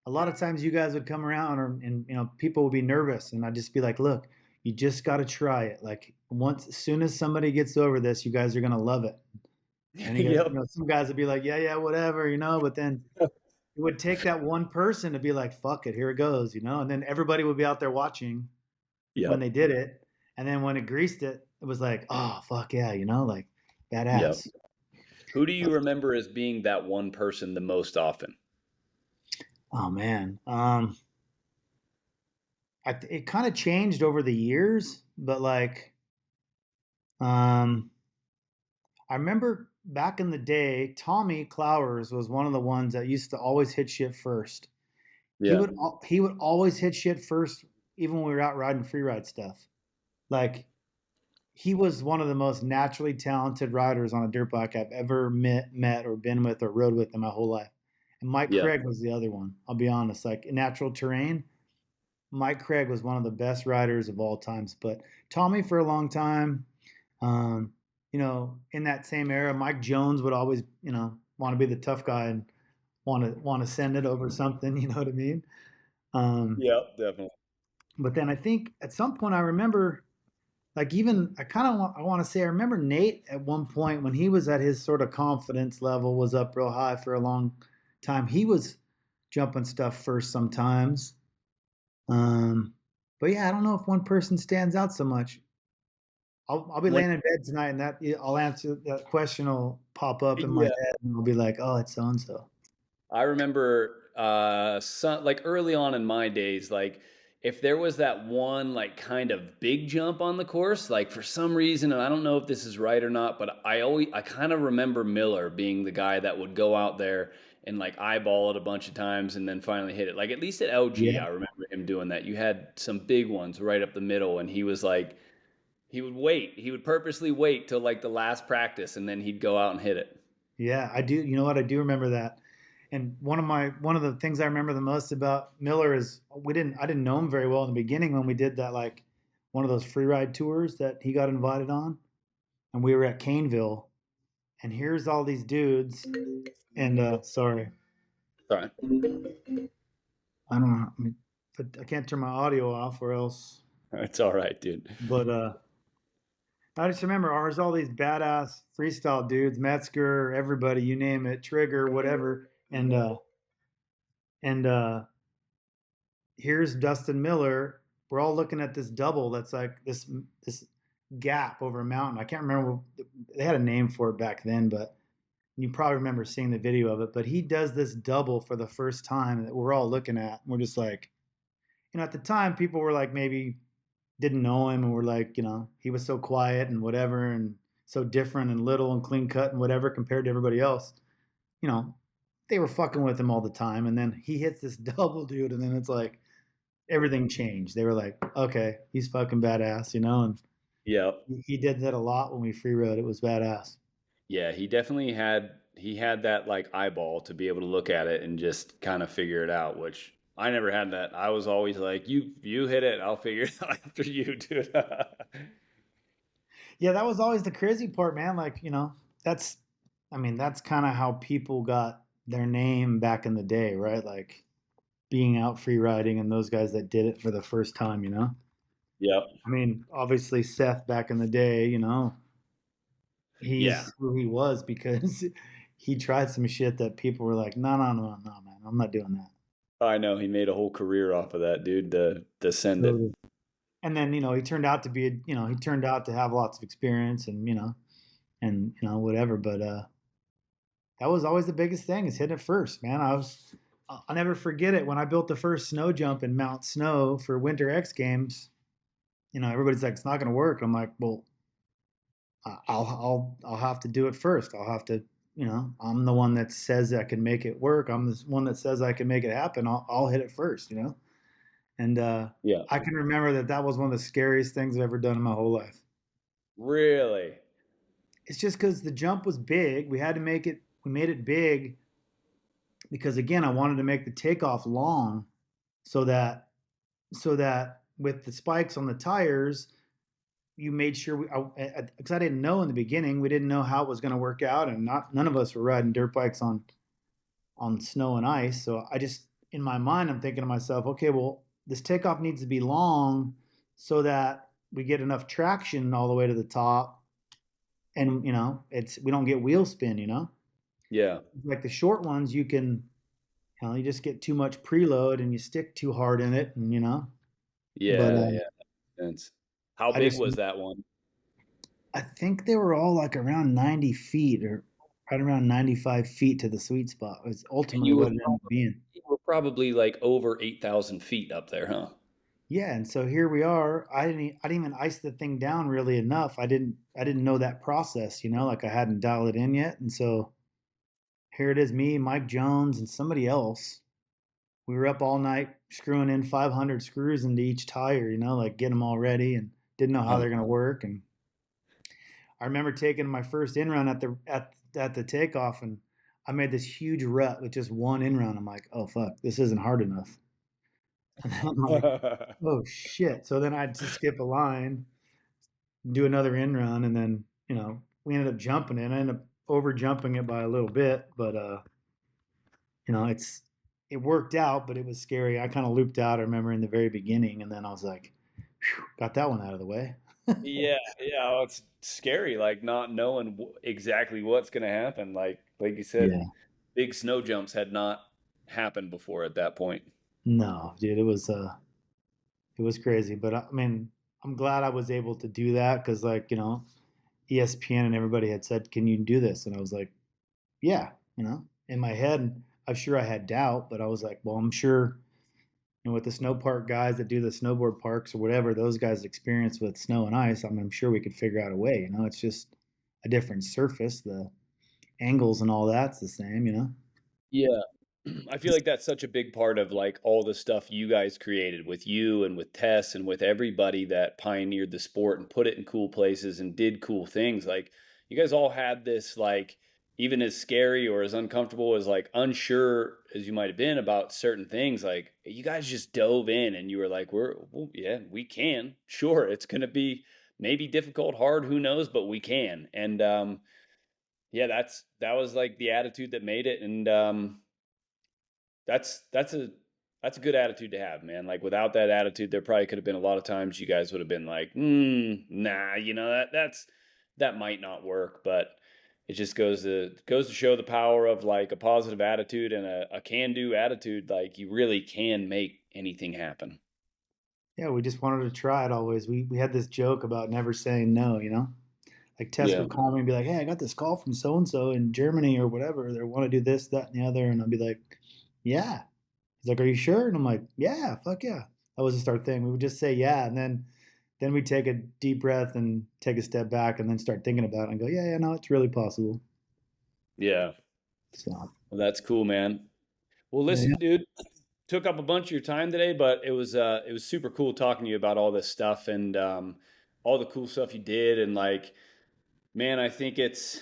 a lot of times you guys would come around and people would be nervous and I'd just be like, look, you just got to try it. Like as soon as somebody gets over this, you guys are going to love it. And you guys, Yep. some guys would be like, yeah, yeah, whatever, but then it would take that one person to be like, fuck it, here it goes. And then everybody would be out there watching when Yep. they did it. And then when it greased it, it was like, oh, fuck yeah, like Yep. badass. Who do you remember as being that one person the most often? Oh man. It kind of changed over the years, but like, um, I remember back in the day, Tommy Clowers was one of the ones that used to always hit shit first. He Yeah. would he would always hit shit first, even when we were out riding free ride stuff. Like he was one of the most naturally talented riders on a dirt bike I've ever met or been with or rode with in my whole life. And Mike Yeah. Craig was the other one. I'll be honest. Like in natural terrain, Mike Craig was one of the best riders of all times. But Tommy for a long time, um, in that same era, Mike Jones would always, want to be the tough guy and want to send it over something. You know what I mean? Um, Yep, definitely. but then I think at some point I remember, like even I kind of want to say I remember Nate at one point when he was at his sort of confidence level was up real high for a long time. He was jumping stuff first sometimes. Um, but yeah, I don't know if one person stands out so much. I'll be When laying in bed tonight, and I'll answer that question will pop up in my yeah. head, and I'll be like, "Oh, it's so and so." I remember like early on in my days, like if there was that one like kind of big jump on the course, like for some reason, and I don't know if this is right or not, but I kind of remember Miller being the guy that would go out there and like eyeball it a bunch of times and then finally hit it. Like at least at LG, Yeah, I remember him doing that. You had some big ones right up the middle, and he was like he would wait. He would purposely wait till like the last practice and then he'd go out and hit it. yeah, I do. You know what? I do remember that. And one of the things I remember the most about Miller is I didn't know him very well in the beginning when we did that like one of those free ride tours that he got invited on, and we were at Caneville, and here's all these dudes, and sorry, Sorry. I don't know, but I can't turn my audio off or else, It's all right, dude. but I just remember there's all these badass freestyle dudes, Metzger, everybody, you name it, Trigger, whatever, and here's Dustin Miller. We're all looking at this double that's like this gap over a mountain. I can't remember they had a name for it back then, but you probably remember seeing the video of it. But he does this double for the first time that we're all looking at. We're just like, at the time, people were like maybe didn't know him and were like, he was so quiet and whatever and so different and little and clean cut and whatever compared to everybody else. You know, they were fucking with him all the time. And then he hits this double, dude, and then it's like everything changed. They were like, okay, he's fucking badass, and Yep. he did that a lot when we free rode. It was badass. Yeah, he definitely had that like eyeball to be able to look at it and just kind of figure it out, which I never had that. I was always like, you hit it, I'll figure it out after you, dude. Yeah, that was always the crazy part, man. Like, that's, that's kind of how people got their name back in the day, right? Like being out free riding and those guys that did it for the first time. Yep. Obviously Seth back in the day, Yeah. he's who he was because he tried some shit that people were like, no, no, no, no, man, I'm not doing that. I know he made a whole career off of that, dude, to send it. So, and then, he turned out to be, he turned out to have lots of experience and whatever. But that was always the biggest thing is hitting it first, man. I'll never forget it when I built the first snow jump in Mount Snow for Winter X Games. Everybody's like, it's not going to work. I'm like, well, I'll have to do it first. I'll have to, I'm the one that says I can make it work. I'm the one that says I can make it happen. I'll hit it first. And Yeah. I can remember that was one of the scariest things I've ever done in my whole life. Really? It's just because the jump was big. We had to make it. We made it big because again, I wanted to make the takeoff long, so that with the spikes on the tires, you made sure because I didn't know in the beginning, we didn't know how it was going to work out, and none of us were riding dirt bikes on snow and ice. So I just in my mind, I'm thinking to myself, okay, well, this takeoff needs to be long so that we get enough traction all the way to the top, and it's we don't get wheel spin. Yeah. Like the short ones, you just get too much preload and you stick too hard in it, and. But Yeah, yeah. Makes sense. How I big just was that one? I think they were all like around 90 feet or right around 95 feet to the sweet spot. It's And ultimately what it ended up being. you were probably like over 8,000 feet up there, huh? Yeah, and so here we are. I didn't even ice the thing down really enough. I didn't know that process, like I hadn't dialed it in yet. And so here it is, me, Mike Jones, and somebody else. We were up all night screwing in 500 screws into each tire, like getting them all ready, and didn't know how they're gonna work. And I remember taking my first in run at the takeoff, and I made this huge rut with just one in run. I'm like, oh fuck, this isn't hard enough. And then I'm like, oh shit. So then I had to skip a line, do another in run, and then we ended up jumping it. I ended up over jumping it by a little bit, but it worked out, but it was scary. I kind of looped out. I remember in the very beginning, and then I was like, phew, got that one out of the way. Yeah, yeah, well, it's scary, like not knowing exactly what's going to happen. Like you said, Yeah. big snow jumps had not happened before at that point. No, dude, it was crazy, but I'm glad I was able to do that because, like, ESPN and everybody had said, "Can you do this?" And I was like, "Yeah." In my head, I'm sure I had doubt, but I was like, "Well, I'm sure." With the snow park guys that do the snowboard parks or whatever, those guys' experience with snow and ice, I'm sure we could figure out a way. It's just a different surface. The angles and all that's the same. Yeah. I feel like that's such a big part of like all the stuff you guys created with you and with Tess and with everybody that pioneered the sport and put it in cool places and did cool things. Like you guys all had this like even as scary or as uncomfortable as like unsure as you might have been about certain things, like you guys just dove in and you were like, well, yeah, we can. Sure, it's gonna be maybe difficult, hard, who knows, but we can. And yeah, that was like the attitude that made it. And that's that's a that's a good attitude to have, man. Like without that attitude, there probably could have been a lot of times you guys would have been like, nah, that might not work. But it just goes to show the power of like a positive attitude and a can do attitude. Like you really can make anything happen. Yeah, we just wanted to try it always. We had this joke about never saying no. Like Tess Yeah. would call me and be like, "Hey, I got this call from so and so in Germany or whatever. They want to do this, that, and the other." And I'd be like, "Yeah." He's like, "Are you sure?" And I'm like, "Yeah, fuck yeah." That was just our thing. We would just say yeah, and then we take a deep breath and take a step back, and then start thinking about it and go, yeah, yeah, no, it's really possible. Yeah. So Well, that's cool, man. Well, yeah, listen, yeah. dude, took up a bunch of your time today, but it was super cool talking to you about all this stuff and all the cool stuff you did and like man, I think it's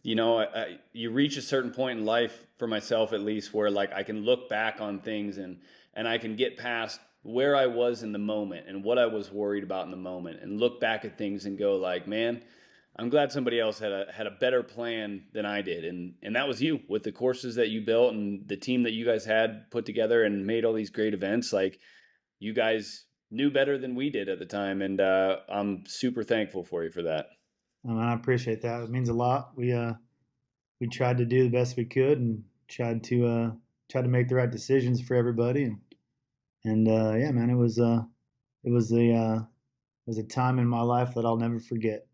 you reach a certain point in life for myself at least where like I can look back on things and I can get past where I was in the moment and what I was worried about in the moment and look back at things and go like, man, I'm glad somebody else had a better plan than I did, and that was you with the courses that you built and the team that you guys had put together and made all these great events. Like you guys knew better than we did at the time, and I'm super thankful for you for that. I appreciate that. It means a lot. We tried to do the best we could and tried to make the right decisions for everybody, and yeah, man, it was it was a time in my life that I'll never forget.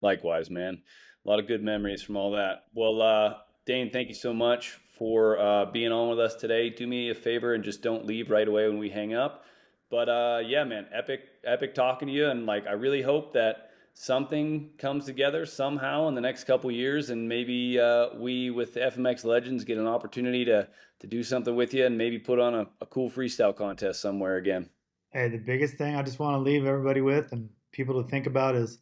Likewise, man. A lot of good memories from all that. Well, Dane, thank you so much for being on with us today. Do me a favor and just don't leave right away when we hang up. But yeah, man, epic talking to you. And like, I really hope that something comes together somehow in the next couple years, and maybe we with the FMX Legends get an opportunity to do something with you and maybe put on a cool freestyle contest somewhere again. Hey, the biggest thing I just want to leave everybody with and people to think about is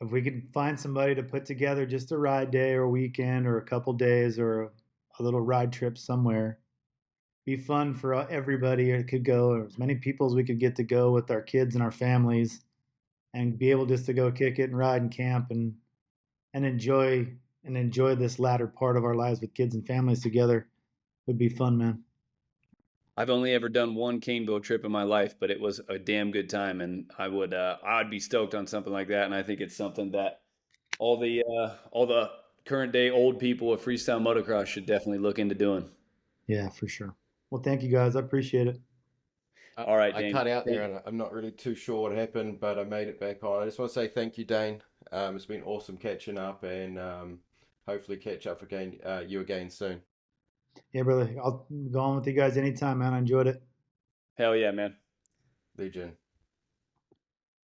if we could find somebody to put together just a ride day or a weekend or a couple days or a little ride trip somewhere, be fun for everybody. It could go, or as many people as we could get to go with our kids and our families, and be able just to go kick it and ride and camp and enjoy this latter part of our lives with kids and families together would be fun, man. I've only ever done one Caneville trip in my life, but it was a damn good time, and I'd be stoked on something like that. And I think it's something that all the current day old people with freestyle motocross should definitely look into doing. Yeah, for sure. Well, thank you guys. I appreciate it. All right, I Dane. cut out there and I'm not really too sure what happened, but I made it back on. I just want to say thank you, Dane. It's been awesome catching up and hopefully catch up again, you again soon. Yeah, brother. I'll go on with you guys anytime, man. I enjoyed it. Hell yeah, man. Legend.